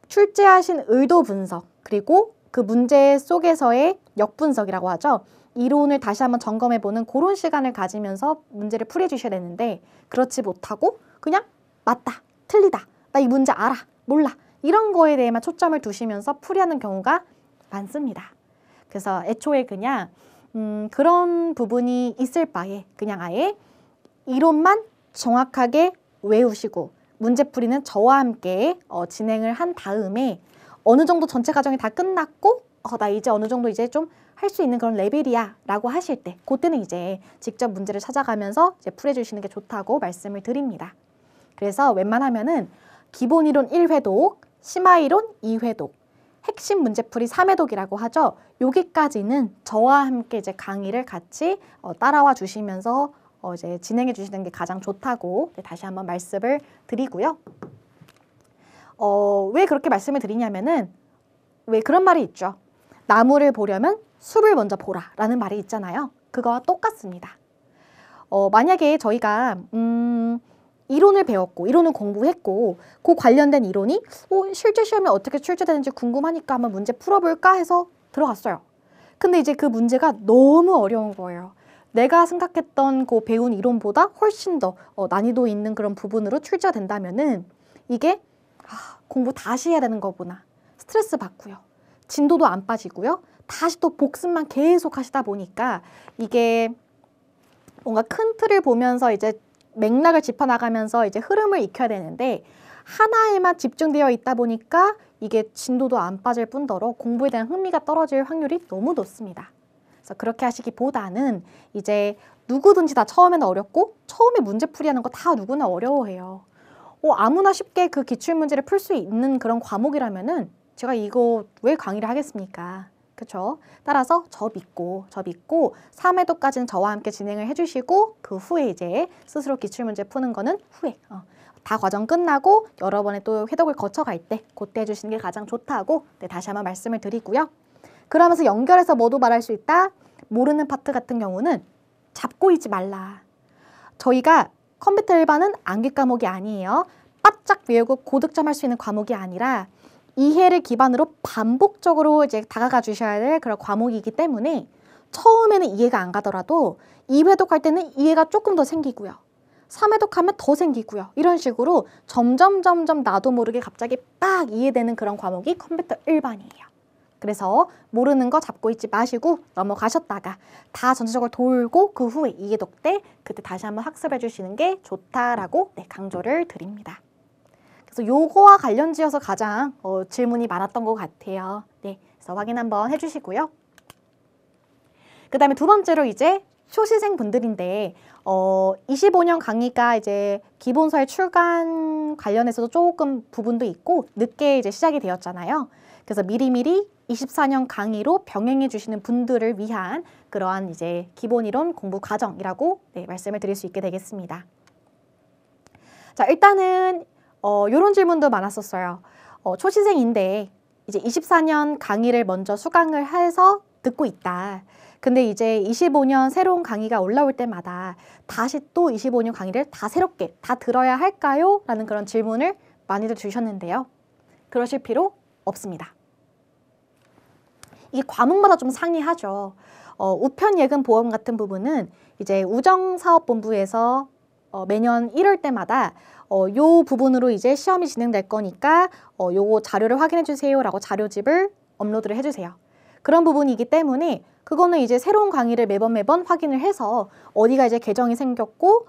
출제하신 의도 분석 그리고 그 문제 속에서의 역분석이라고 하죠. 이론을 다시 한번 점검해보는 그런 시간을 가지면서 문제를 풀이해주셔야 되는데 그렇지 못하고 그냥 맞다, 틀리다, 나 이 문제 알아, 몰라 이런 거에 대해만 초점을 두시면서 풀이하는 경우가 많습니다. 그래서 애초에 그냥 그런 부분이 있을 바에 그냥 아예 이론만 정확하게 외우시고 문제풀이는 저와 함께 진행을 한 다음에 어느 정도 전체 과정이 다 끝났고 나 이제 어느 정도 이제 좀 할 수 있는 그런 레벨이야 라고 하실 때 그때는 이제 직접 문제를 찾아가면서 이제 풀어주시는 게 좋다고 말씀을 드립니다. 그래서 웬만하면은 기본이론 1회독, 심화이론 2회독, 핵심 문제풀이 3회독이라고 하죠. 여기까지는 저와 함께 이제 강의를 같이 따라와 주시면서 이제 진행해 주시는 게 가장 좋다고 다시 한번 말씀을 드리고요. 왜 그렇게 말씀을 드리냐면은 왜 그런 말이 있죠. 나무를 보려면 숲을 먼저 보라 라는 말이 있잖아요. 그거와 똑같습니다. 만약에 저희가 이론을 배웠고 이론을 공부했고 그 관련된 이론이 실제 시험에 어떻게 출제되는지 궁금하니까 한번 문제 풀어볼까 해서 들어갔어요. 근데 이제 그 문제가 너무 어려운 거예요. 내가 생각했던 그 배운 이론보다 훨씬 더 난이도 있는 그런 부분으로 출제가 된다면은 이게 공부 다시 해야 되는 거구나. 스트레스 받고요. 진도도 안 빠지고요. 다시 또 복습만 계속 하시다 보니까 이게 뭔가 큰 틀을 보면서 이제 맥락을 짚어나가면서 이제 흐름을 익혀야 되는데 하나에만 집중되어 있다 보니까 이게 진도도 안 빠질 뿐더러 공부에 대한 흥미가 떨어질 확률이 너무 높습니다. 그래서 그렇게 하시기보다는 이제 누구든지 다 처음에는 어렵고 처음에 문제풀이하는 거 다 누구나 어려워해요. 아무나 쉽게 그 기출문제를 풀 수 있는 그런 과목이라면은 제가 이거 왜 강의를 하겠습니까? 그쵸? 따라서 저 믿고 3회도까지는 저와 함께 진행을 해주시고 그 후에 이제 스스로 기출문제 푸는 거는 후에 다 과정 끝나고 여러 번의 또 회독을 거쳐갈 때 그때 해주시는 게 가장 좋다고 다시 한번 말씀을 드리고요. 그러면서 연결해서 뭐도 말할 수 있다? 모르는 파트 같은 경우는 잡고 있지 말라. 저희가 컴퓨터 일반은 암기 과목이 아니에요. 바짝 외우고 고득점 할 수 있는 과목이 아니라 이해를 기반으로 반복적으로 이제 다가가 주셔야 될 그런 과목이기 때문에 처음에는 이해가 안 가더라도 2회독 할 때는 이해가 조금 더 생기고요. 3회독 하면 더 생기고요. 이런 식으로 점점 나도 모르게 갑자기 빡 이해되는 그런 과목이 컴퓨터 일반이에요. 그래서 모르는 거 잡고 있지 마시고 넘어가셨다가 다 전체적으로 돌고 그 후에 2회독 때 그때 다시 한번 학습해 주시는 게 좋다라고 강조를 드립니다. 그래서 요거와 관련 지어서 가장 질문이 많았던 것 같아요. 그래서 확인 한번 해주시고요. 그 다음에 두 번째로 이제 초시생 분들인데 25년 강의가 이제 기본서의 출간 관련해서도 조금 부분도 있고 늦게 이제 시작이 되었잖아요. 그래서 미리미리 24년 강의로 병행해 주시는 분들을 위한 그러한 이제 기본이론 공부 과정이라고 말씀을 드릴 수 있게 되겠습니다. 자, 일단은 요런 질문도 많았었어요. 초시생인데 이제 24년 강의를 먼저 수강을 해서 듣고 있다. 근데 이제 25년 새로운 강의가 올라올 때마다 다시 또 25년 강의를 다 새롭게 다 들어야 할까요? 라는 그런 질문을 많이들 주셨는데요. 그러실 필요 없습니다. 이게 과목마다 좀 상이하죠. 우편예금보험 같은 부분은 이제 우정사업본부에서 매년 1월 때마다 요 부분으로 이제 시험이 진행될 거니까 요거 자료를 확인해 주세요 라고 자료집을 업로드를 해주세요. 그런 부분이기 때문에 그거는 이제 새로운 강의를 매번 확인을 해서 어디가 이제 개정이 생겼고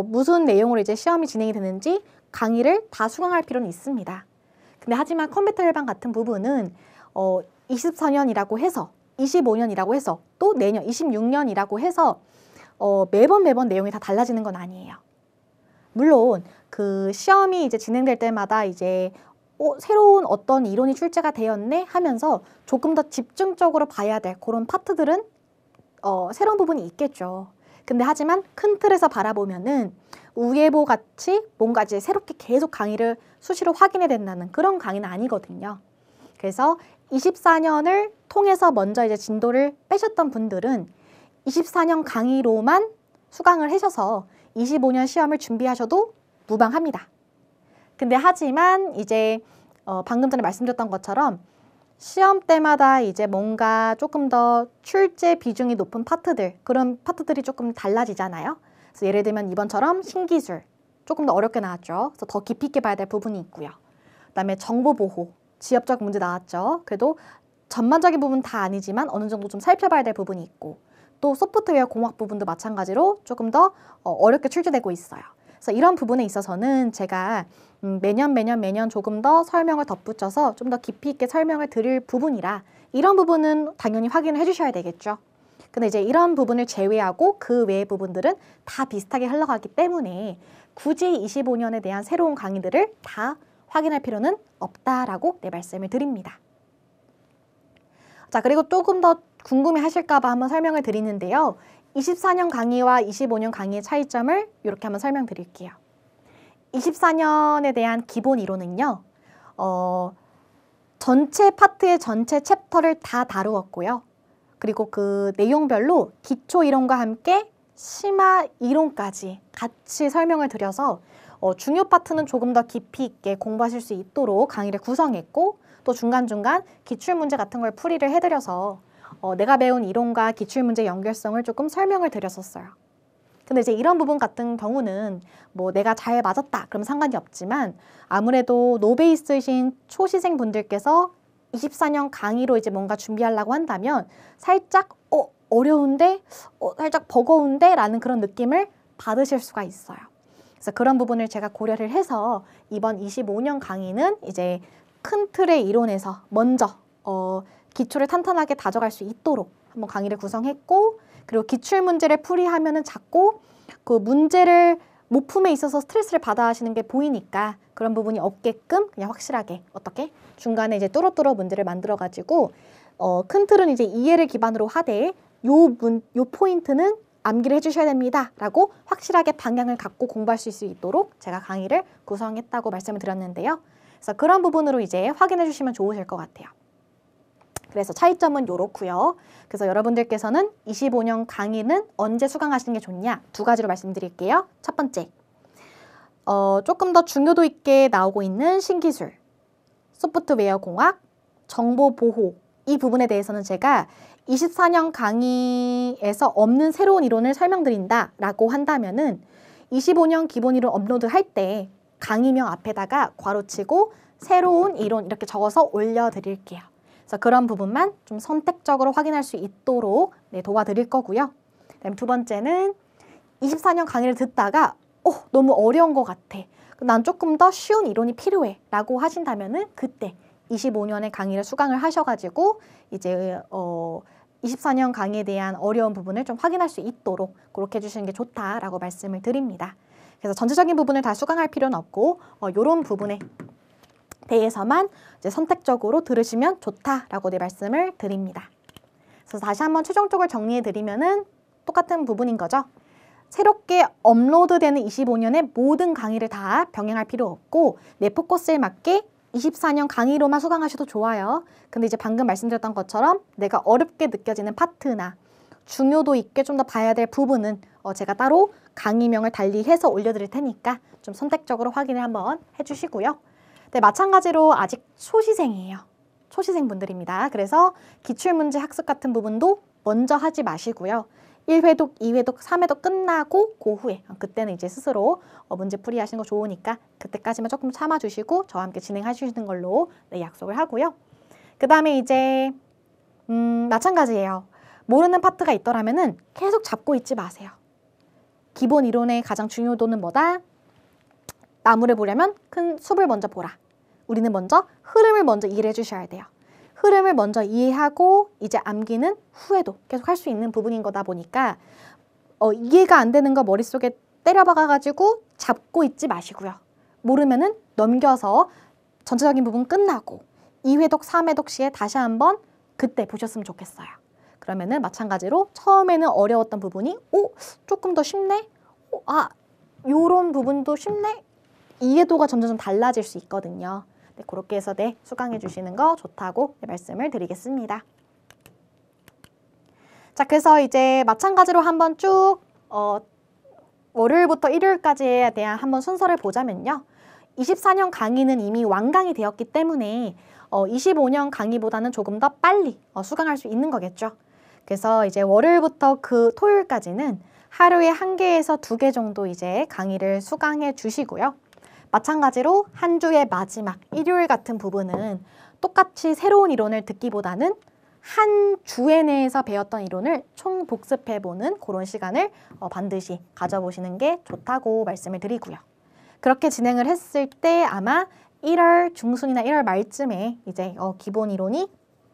무슨 내용으로 이제 시험이 진행이 되는지 강의를 다 수강할 필요는 있습니다. 근데 하지만 컴퓨터 일반 같은 부분은 24년이라고 해서 25년이라고 해서 또 내년 26년이라고 해서 매번 내용이 다 달라지는 건 아니에요. 물론 그 시험이 이제 진행될 때마다 이제 새로운 어떤 이론이 출제가 되었네 하면서 조금 더 집중적으로 봐야 될 그런 파트들은 새로운 부분이 있겠죠. 근데 하지만 큰 틀에서 바라보면은 우예보 같이 뭔가 이제 새롭게 계속 강의를 수시로 확인해야 된다는 그런 강의는 아니거든요. 그래서 24년을 통해서 먼저 이제 진도를 빼셨던 분들은 24년 강의로만 수강을 하셔서 25년 시험을 준비하셔도 무방합니다. 근데 하지만 이제 방금 전에 말씀드렸던 것처럼 시험 때마다 이제 뭔가 조금 더 출제 비중이 높은 파트들, 그런 파트들이 조금 달라지잖아요. 그래서 예를 들면 이번처럼 신기술, 조금 더 어렵게 나왔죠. 그래서 더 깊이 있게 봐야 될 부분이 있고요. 그다음에 정보보호, 지역적 문제 나왔죠. 그래도 전반적인 부분 다 아니지만 어느 정도 좀 살펴봐야 될 부분이 있고, 또 소프트웨어 공학 부분도 마찬가지로 조금 더 어렵게 출제되고 있어요. 그래서 이런 부분에 있어서는 제가 매년 조금 더 설명을 덧붙여서 좀 더 깊이 있게 설명을 드릴 부분이라 이런 부분은 당연히 확인을 해주셔야 되겠죠. 근데 이제 이런 부분을 제외하고 그 외의 부분들은 다 비슷하게 흘러가기 때문에 굳이 25년에 대한 새로운 강의들을 다 확인할 필요는 없다라고 말씀을 드립니다. 자, 그리고 조금 더 궁금해 하실까 봐 한번 설명을 드리는데요. 24년 강의와 25년 강의의 차이점을 이렇게 한번 설명드릴게요. 24년에 대한 기본 이론은요. 전체 파트의 전체 챕터를 다 다루었고요. 그리고 그 내용별로 기초 이론과 함께 심화 이론까지 같이 설명을 드려서 중요 파트는 조금 더 깊이 있게 공부하실 수 있도록 강의를 구성했고, 또 중간중간 기출문제 같은 걸 풀이를 해드려서 내가 배운 이론과 기출문제 연결성을 조금 설명을 드렸었어요. 근데 이제 이런 부분 같은 경우는 뭐 내가 잘 맞았다 그럼 상관이 없지만 아무래도 노베이스이신 초시생 분들께서 24년 강의로 이제 뭔가 준비하려고 한다면 살짝 어려운데 살짝 버거운데 라는 그런 느낌을 받으실 수가 있어요. 그래서 그런 부분을 제가 고려를 해서 이번 25년 강의는 이제 큰 틀의 이론에서 먼저 기초를 탄탄하게 다져갈 수 있도록 한번 강의를 구성했고, 그리고 기출문제를 풀이하면은 자꾸 그 문제를 모품에 있어서 스트레스를 받아 하시는 게 보이니까 그런 부분이 없게끔 그냥 확실하게 어떻게 중간에 이제 뚜루뚜루 문제를 만들어 가지고 큰 틀은 이제 이해를 기반으로 하되 요 포인트는 암기를 해주셔야 됩니다 라고 확실하게 방향을 갖고 공부할 수 있도록 제가 강의를 구성했다고 말씀을 드렸는데요. 그래서 그런 부분으로 이제 확인해 주시면 좋으실 것 같아요. 그래서 차이점은 요렇고요. 그래서 여러분들께서는 25년 강의는 언제 수강하시는 게 좋냐? 두 가지로 말씀드릴게요. 첫 번째, 조금 더 중요도 있게 나오고 있는 신기술, 소프트웨어 공학, 정보보호 이 부분에 대해서는 제가 24년 강의에서 없는 새로운 이론을 설명드린다라고 한다면은 25년 기본 이론 업로드할 때 강의명 앞에다가 괄호치고 새로운 이론 이렇게 적어서 올려드릴게요. 그래서 그런 부분만 좀 선택적으로 확인할 수 있도록 도와드릴 거고요. 그다음에 두 번째는 24년 강의를 듣다가 너무 어려운 것 같아. 난 조금 더 쉬운 이론이 필요해 라고 하신다면은 그때 25년의 강의를 수강을 하셔가지고 이제 24년 강의에 대한 어려운 부분을 좀 확인할 수 있도록 그렇게 해주시는 게 좋다라고 말씀을 드립니다. 그래서 전체적인 부분을 다 수강할 필요는 없고 이런 부분에 대해서만 이제 선택적으로 들으시면 좋다라고 말씀을 드립니다. 그래서 다시 한번 최종적으로 정리해 드리면은 똑같은 부분인 거죠. 새롭게 업로드되는 25년의 모든 강의를 다 병행할 필요 없고 내 포커스에 맞게 24년 강의로만 수강하셔도 좋아요. 근데 이제 방금 말씀드렸던 것처럼 내가 어렵게 느껴지는 파트나 중요도 있게 좀 더 봐야 될 부분은 제가 따로 강의명을 달리해서 올려드릴 테니까 좀 선택적으로 확인을 한번 해주시고요. 네, 마찬가지로 아직 초시생이에요. 초시생 분들입니다. 그래서 기출문제 학습 같은 부분도 먼저 하지 마시고요. 1회독, 2회독, 3회독 끝나고 그 후에 그때는 이제 스스로 문제 풀이 하시는 거 좋으니까 그때까지만 조금 참아주시고 저와 함께 진행하시는 걸로 약속을 하고요. 그 다음에 이제 마찬가지예요. 모르는 파트가 있더라면은 계속 잡고 있지 마세요. 기본 이론의 가장 중요도는 뭐다? 나무를 보려면 큰 숲을 먼저 보라. 우리는 먼저 흐름을 먼저 이해를 해주셔야 돼요. 흐름을 먼저 이해하고 이제 암기는 후에도 계속 할 수 있는 부분인 거다 보니까 이해가 안 되는 거 머릿속에 때려박아가지고 잡고 있지 마시고요. 모르면은 넘겨서 전체적인 부분 끝나고 2회독, 3회독 시에 다시 한번 그때 보셨으면 좋겠어요. 그러면은 마찬가지로 처음에는 어려웠던 부분이 조금 더 쉽네? 요런 부분도 쉽네? 이해도가 점점 달라질 수 있거든요. 네, 그렇게 해서 수강해 주시는 거 좋다고 말씀을 드리겠습니다. 자, 그래서 이제 마찬가지로 한번 쭉 월요일부터 일요일까지에 대한 한번 순서를 보자면요. 24년 강의는 이미 완강이 되었기 때문에 25년 강의보다는 조금 더 빨리 수강할 수 있는 거겠죠. 그래서 이제 월요일부터 그 토요일까지는 하루에 1개에서 2개 정도 이제 강의를 수강해 주시고요. 마찬가지로 한 주의 마지막 일요일 같은 부분은 똑같이 새로운 이론을 듣기보다는 한 주에 내에서 배웠던 이론을 총 복습해보는 그런 시간을 반드시 가져보시는 게 좋다고 말씀을 드리고요. 그렇게 진행을 했을 때 아마 1월 중순이나 1월 말쯤에 이제 기본 이론이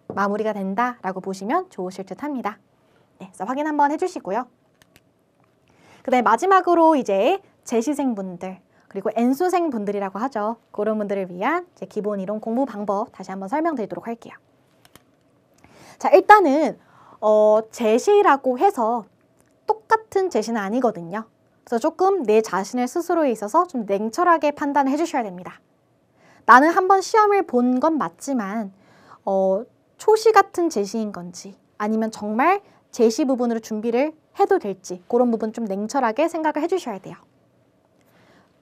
마무리가 된다라고 보시면 좋으실 듯 합니다. 네, 그래서 확인 한번 해주시고요. 그다음에 마지막으로 이제 재시생분들 그리고 N수생분들이라고 하죠. 그런 분들을 위한 이제 기본 이론 공부 방법 다시 한번 설명드리도록 할게요. 자, 일단은 제시라고 해서 똑같은 제시는 아니거든요. 그래서 조금 내 자신의 스스로에 있어서 좀 냉철하게 판단을 해주셔야 됩니다. 나는 한번 시험을 본 건 맞지만 초시 같은 제시인 건지 아니면 정말 제시 부분으로 준비를 해도 될지 그런 부분 좀 냉철하게 생각을 해주셔야 돼요.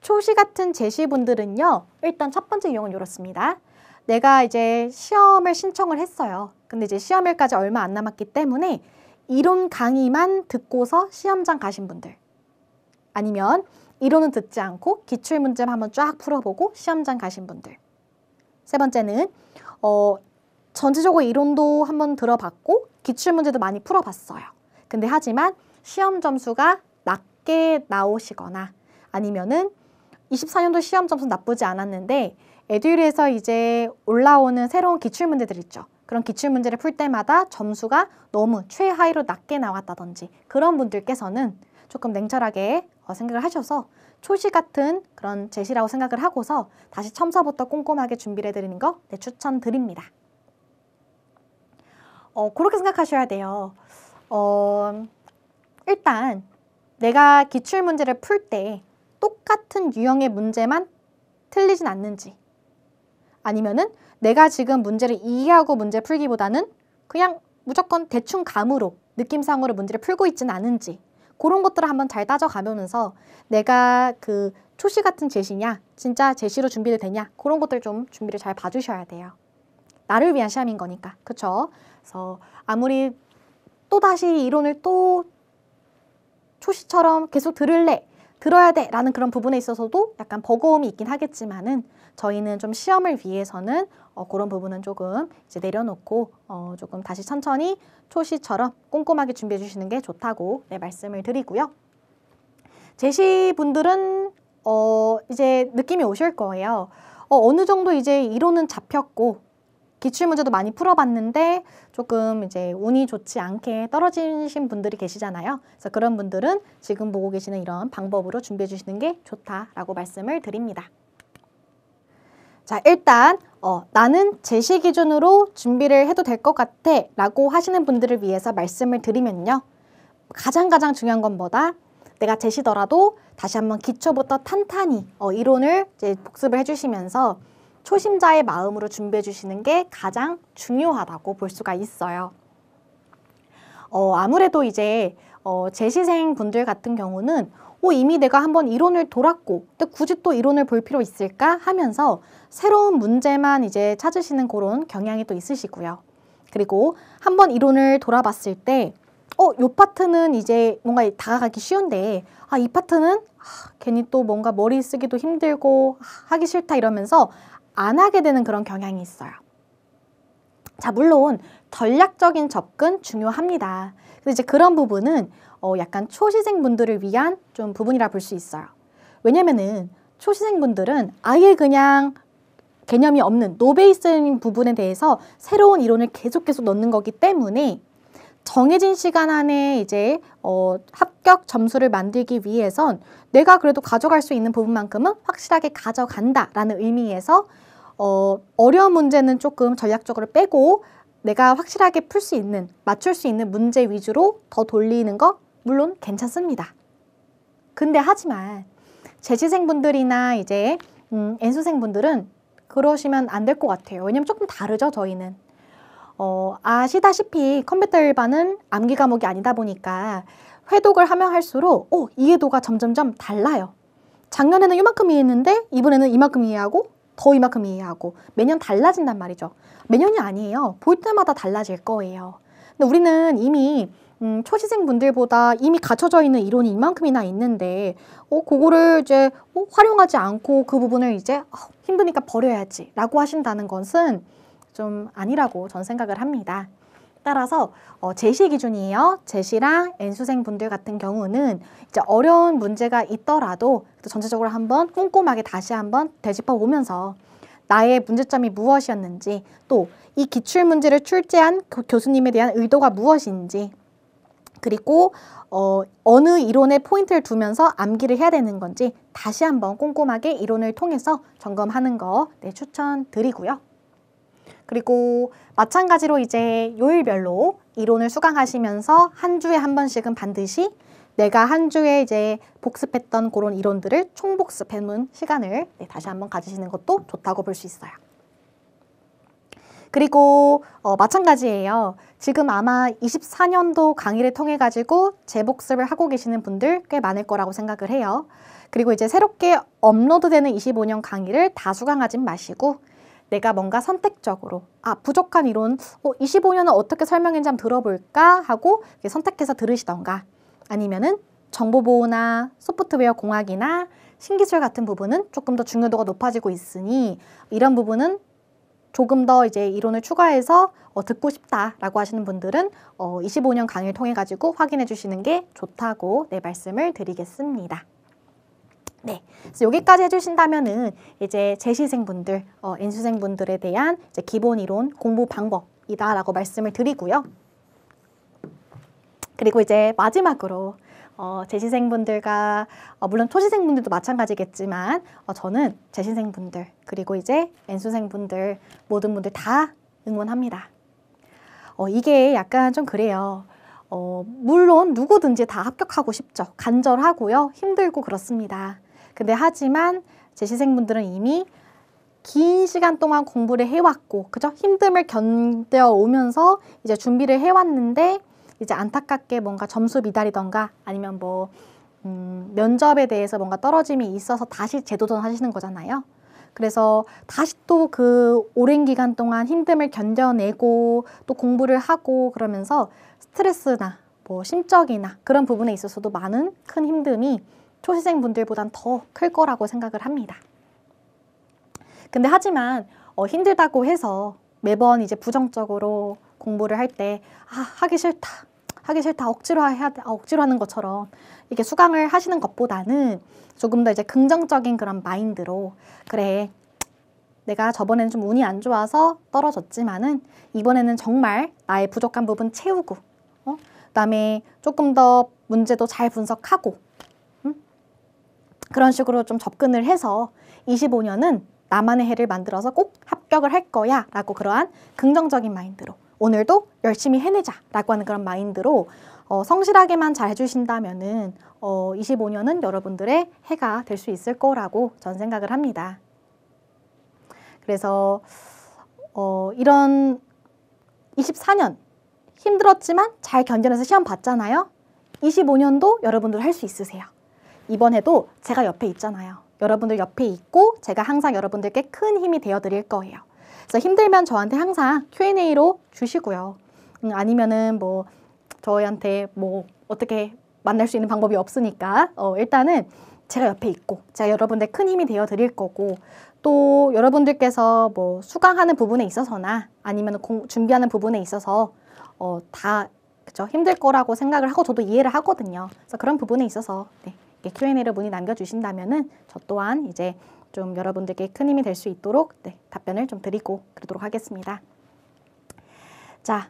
초시 같은 제시분들은요. 일단 첫 번째 유형은 이렇습니다. 내가 이제 시험을 신청을 했어요. 근데 이제 시험일까지 얼마 안 남았기 때문에 이론 강의만 듣고서 시험장 가신 분들 아니면 이론은 듣지 않고 기출문제만 한번 쫙 풀어보고 시험장 가신 분들 세 번째는 전체적으로 이론도 한번 들어봤고 기출문제도 많이 풀어봤어요. 근데 하지만 시험 점수가 낮게 나오시거나 아니면은 24년도 시험 점수 나쁘지 않았는데 에듀윌에서 이제 올라오는 새로운 기출문제들 있죠. 그런 기출문제를 풀 때마다 점수가 너무 최하위로 낮게 나왔다든지 그런 분들께서는 조금 냉철하게 생각을 하셔서 초시 같은 그런 제시라고 생각을 하고서 다시 첨서부터 꼼꼼하게 준비를 해드리는 거 추천드립니다. 그렇게 생각하셔야 돼요. 일단 내가 기출문제를 풀 때 똑같은 유형의 문제만 틀리진 않는지 아니면은 내가 지금 문제를 이해하고 문제 풀기보다는 그냥 무조건 대충 감으로 느낌상으로 문제를 풀고 있지는 않은지 그런 것들을 한번 잘 따져가면서 내가 그 초시 같은 제시냐 진짜 제시로 준비도 되냐 그런 것들 좀 준비를 잘 봐주셔야 돼요. 나를 위한 시험인 거니까 그쵸? 그래서 아무리 또다시 이론을 또 초시처럼 계속 들어야 돼 라는 그런 부분에 있어서도 약간 버거움이 있긴 하겠지만은 저희는 좀 시험을 위해서는 그런 부분은 조금 이제 내려놓고 조금 다시 천천히 초시처럼 꼼꼼하게 준비해 주시는 게 좋다고 말씀을 드리고요. 제시분들은 이제 느낌이 오실 거예요. 어느 정도 이제 이론은 잡혔고 기출문제도 많이 풀어봤는데 조금 이제 운이 좋지 않게 떨어지신 분들이 계시잖아요. 그래서 그런 분들은 지금 보고 계시는 이런 방법으로 준비해 주시는 게 좋다라고 말씀을 드립니다. 자, 일단 나는 제시 기준으로 준비를 해도 될 것 같아 라고 하시는 분들을 위해서 말씀을 드리면요. 가장 중요한 건 뭐다? 내가 제시더라도 다시 한번 기초부터 탄탄히 이론을 이제 복습을 해주시면서 초심자의 마음으로 준비해 주시는 게 가장 중요하다고 볼 수가 있어요. 아무래도 이제 재시생 분들 같은 경우는 이미 내가 한번 이론을 돌았고 근데 굳이 또 이론을 볼 필요 있을까 하면서 새로운 문제만 이제 찾으시는 그런 경향이 또 있으시고요. 그리고 한번 이론을 돌아봤을 때 요 파트는 이제 뭔가 다가가기 쉬운데 이 파트는 괜히 또 뭔가 머리 쓰기도 힘들고 하기 싫다 이러면서 안 하게 되는 그런 경향이 있어요. 자, 물론 전략적인 접근 중요합니다. 근데 이제 그런 부분은 약간 초시생분들을 위한 좀 부분이라 볼 수 있어요. 왜냐면은 초시생분들은 아예 그냥 개념이 없는 노베이스인 부분에 대해서 새로운 이론을 계속 넣는 거기 때문에 정해진 시간 안에 이제 합격 점수를 만들기 위해선 내가 그래도 가져갈 수 있는 부분만큼은 확실하게 가져간다라는 의미에서 어려운 문제는 조금 전략적으로 빼고 내가 확실하게 풀 수 있는, 맞출 수 있는 문제 위주로 더 돌리는 거 물론 괜찮습니다. 근데 하지만 재시생분들이나 이제 N수생분들은 그러시면 안 될 것 같아요. 왜냐면 조금 다르죠, 저희는. 아시다시피 컴퓨터 일반은 암기 과목이 아니다 보니까 회독을 하면 할수록 이해도가 점점점 달라요. 작년에는 이만큼 이해했는데 이번에는 이만큼 이해하고 더 이만큼 이해하고 매년 달라진단 말이죠. 매년이 아니에요. 볼 때마다 달라질 거예요. 근데 우리는 이미 초시생분들보다 이미 갖춰져 있는 이론이 이만큼이나 있는데 그거를 이제 활용하지 않고 그 부분을 이제 힘드니까 버려야지 라고 하신다는 것은 좀 아니라고 전 생각을 합니다. 따라서 제시 기준이에요. 제시랑 N수생분들 같은 경우는 이제 어려운 문제가 있더라도 전체적으로 한번 꼼꼼하게 다시 한번 되짚어 보면서 나의 문제점이 무엇이었는지 또 이 기출문제를 출제한 교수님에 대한 의도가 무엇인지 그리고 어느 이론에 포인트를 두면서 암기를 해야 되는 건지 다시 한번 꼼꼼하게 이론을 통해서 점검하는 거 추천드리고요. 그리고 마찬가지로 이제 요일별로 이론을 수강하시면서 한 주에 한 번씩은 반드시 내가 한 주에 이제 복습했던 그런 이론들을 총복습해놓은 시간을 다시 한번 가지시는 것도 좋다고 볼 수 있어요. 그리고 마찬가지예요. 지금 아마 24년도 강의를 통해 가지고 재복습을 하고 계시는 분들 꽤 많을 거라고 생각을 해요. 그리고 이제 새롭게 업로드되는 25년 강의를 다 수강하진 마시고 내가 뭔가 선택적으로 부족한 이론 25년은 어떻게 설명했는지 한번 들어볼까 하고 선택해서 들으시던가 아니면은 정보보호나 소프트웨어 공학이나 신기술 같은 부분은 조금 더 중요도가 높아지고 있으니 이런 부분은 조금 더 이제 이론을 추가해서 듣고 싶다라고 하시는 분들은 25년 강의를 통해 가지고 확인해 주시는 게 좋다고 말씀을 드리겠습니다. 네, 그래서 여기까지 해주신다면은 이제 재시생분들, N수생분들에 대한 이제 기본 이론 공부 방법이다라고 말씀을 드리고요. 그리고 이제 마지막으로 재시생분들과 물론 초시생분들도 마찬가지겠지만 저는 재시생분들 그리고 이제 N수생분들 모든 분들 다 응원합니다. 이게 약간 좀 그래요. 물론 누구든지 다 합격하고 싶죠. 간절하고요. 힘들고 그렇습니다. 근데 하지만 재시생분들은 이미 긴 시간 동안 공부를 해왔고 그죠? 힘듦을 견뎌오면서 이제 준비를 해왔는데 이제 안타깝게 뭔가 점수 미달이던가 아니면 뭐 면접에 대해서 뭔가 떨어짐이 있어서 다시 재도전 하시는 거잖아요. 그래서 다시 또 그 오랜 기간 동안 힘듦을 견뎌내고 또 공부를 하고 그러면서 스트레스나 뭐 심적이나 그런 부분에 있어서도 많은 큰 힘듦이 초시생분들보단 더 클 거라고 생각을 합니다. 근데 하지만 힘들다고 해서 매번 이제 부정적으로 공부를 할 때 하기 싫다 억지로 해야 돼 억지로 하는 것처럼 이렇게 수강을 하시는 것보다는 조금 더 이제 긍정적인 그런 마인드로 그래 내가 저번에는 좀 운이 안 좋아서 떨어졌지만은 이번에는 정말 나의 부족한 부분 채우고 그다음에 조금 더 문제도 잘 분석하고 그런 식으로 좀 접근을 해서 25년은 나만의 해를 만들어서 꼭 합격을 할 거야 라고 그러한 긍정적인 마인드로 오늘도 열심히 해내자 라고 하는 그런 마인드로 성실하게만 잘 해주신다면은 25년은 여러분들의 해가 될 수 있을 거라고 전 생각을 합니다. 그래서 이런 24년 힘들었지만 잘 견뎌내서 시험 봤잖아요. 25년도 여러분들 할 수 있으세요. 이번 해도 제가 옆에 있잖아요. 여러분들 옆에 있고 제가 항상 여러분들께 큰 힘이 되어드릴 거예요. 그래서 힘들면 저한테 항상 Q&A로 주시고요. 아니면은 뭐 저희한테 뭐 어떻게 만날 수 있는 방법이 없으니까 일단은 제가 옆에 있고 제가 여러분들 큰 힘이 되어드릴 거고 또 여러분들께서 뭐 수강하는 부분에 있어서나 아니면 준비하는 부분에 있어서 다 그쵸? 힘들 거라고 생각을 하고 저도 이해를 하거든요. 그래서 그런 부분에 있어서 Q&A를 문의 남겨주신다면은 저 또한 이제 좀 여러분들께 큰 힘이 될 수 있도록 답변을 좀 드리고 그러도록 하겠습니다. 자,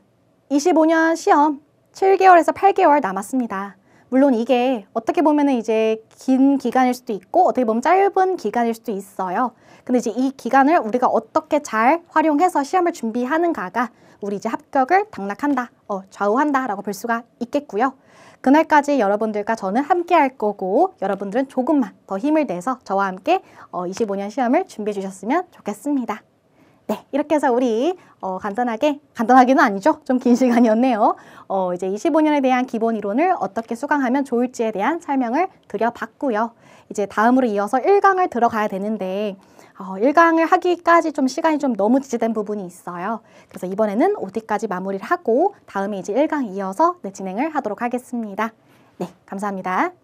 25년 시험 7개월에서 8개월 남았습니다. 물론 이게 어떻게 보면은 이제 긴 기간일 수도 있고 어떻게 보면 짧은 기간일 수도 있어요. 근데 이제 이 기간을 우리가 어떻게 잘 활용해서 시험을 준비하는가가 우리 이제 합격을 당락한다, 좌우한다라고 볼 수가 있겠고요. 그날까지 여러분들과 저는 함께 할 거고 여러분들은 조금만 더 힘을 내서 저와 함께 25년 시험을 준비해 주셨으면 좋겠습니다. 네, 이렇게 해서 우리 간단하게는 아니죠. 좀 긴 시간이었네요. 이제 25년에 대한 기본 이론을 어떻게 수강하면 좋을지에 대한 설명을 드려봤고요. 이제 다음으로 이어서 1강을 들어가야 되는데 1강을 하기까지 좀 시간이 좀 너무 지체된 부분이 있어요. 그래서 이번에는 OT까지 마무리를 하고 다음에 이제 1강 이어서 진행을 하도록 하겠습니다. 네, 감사합니다.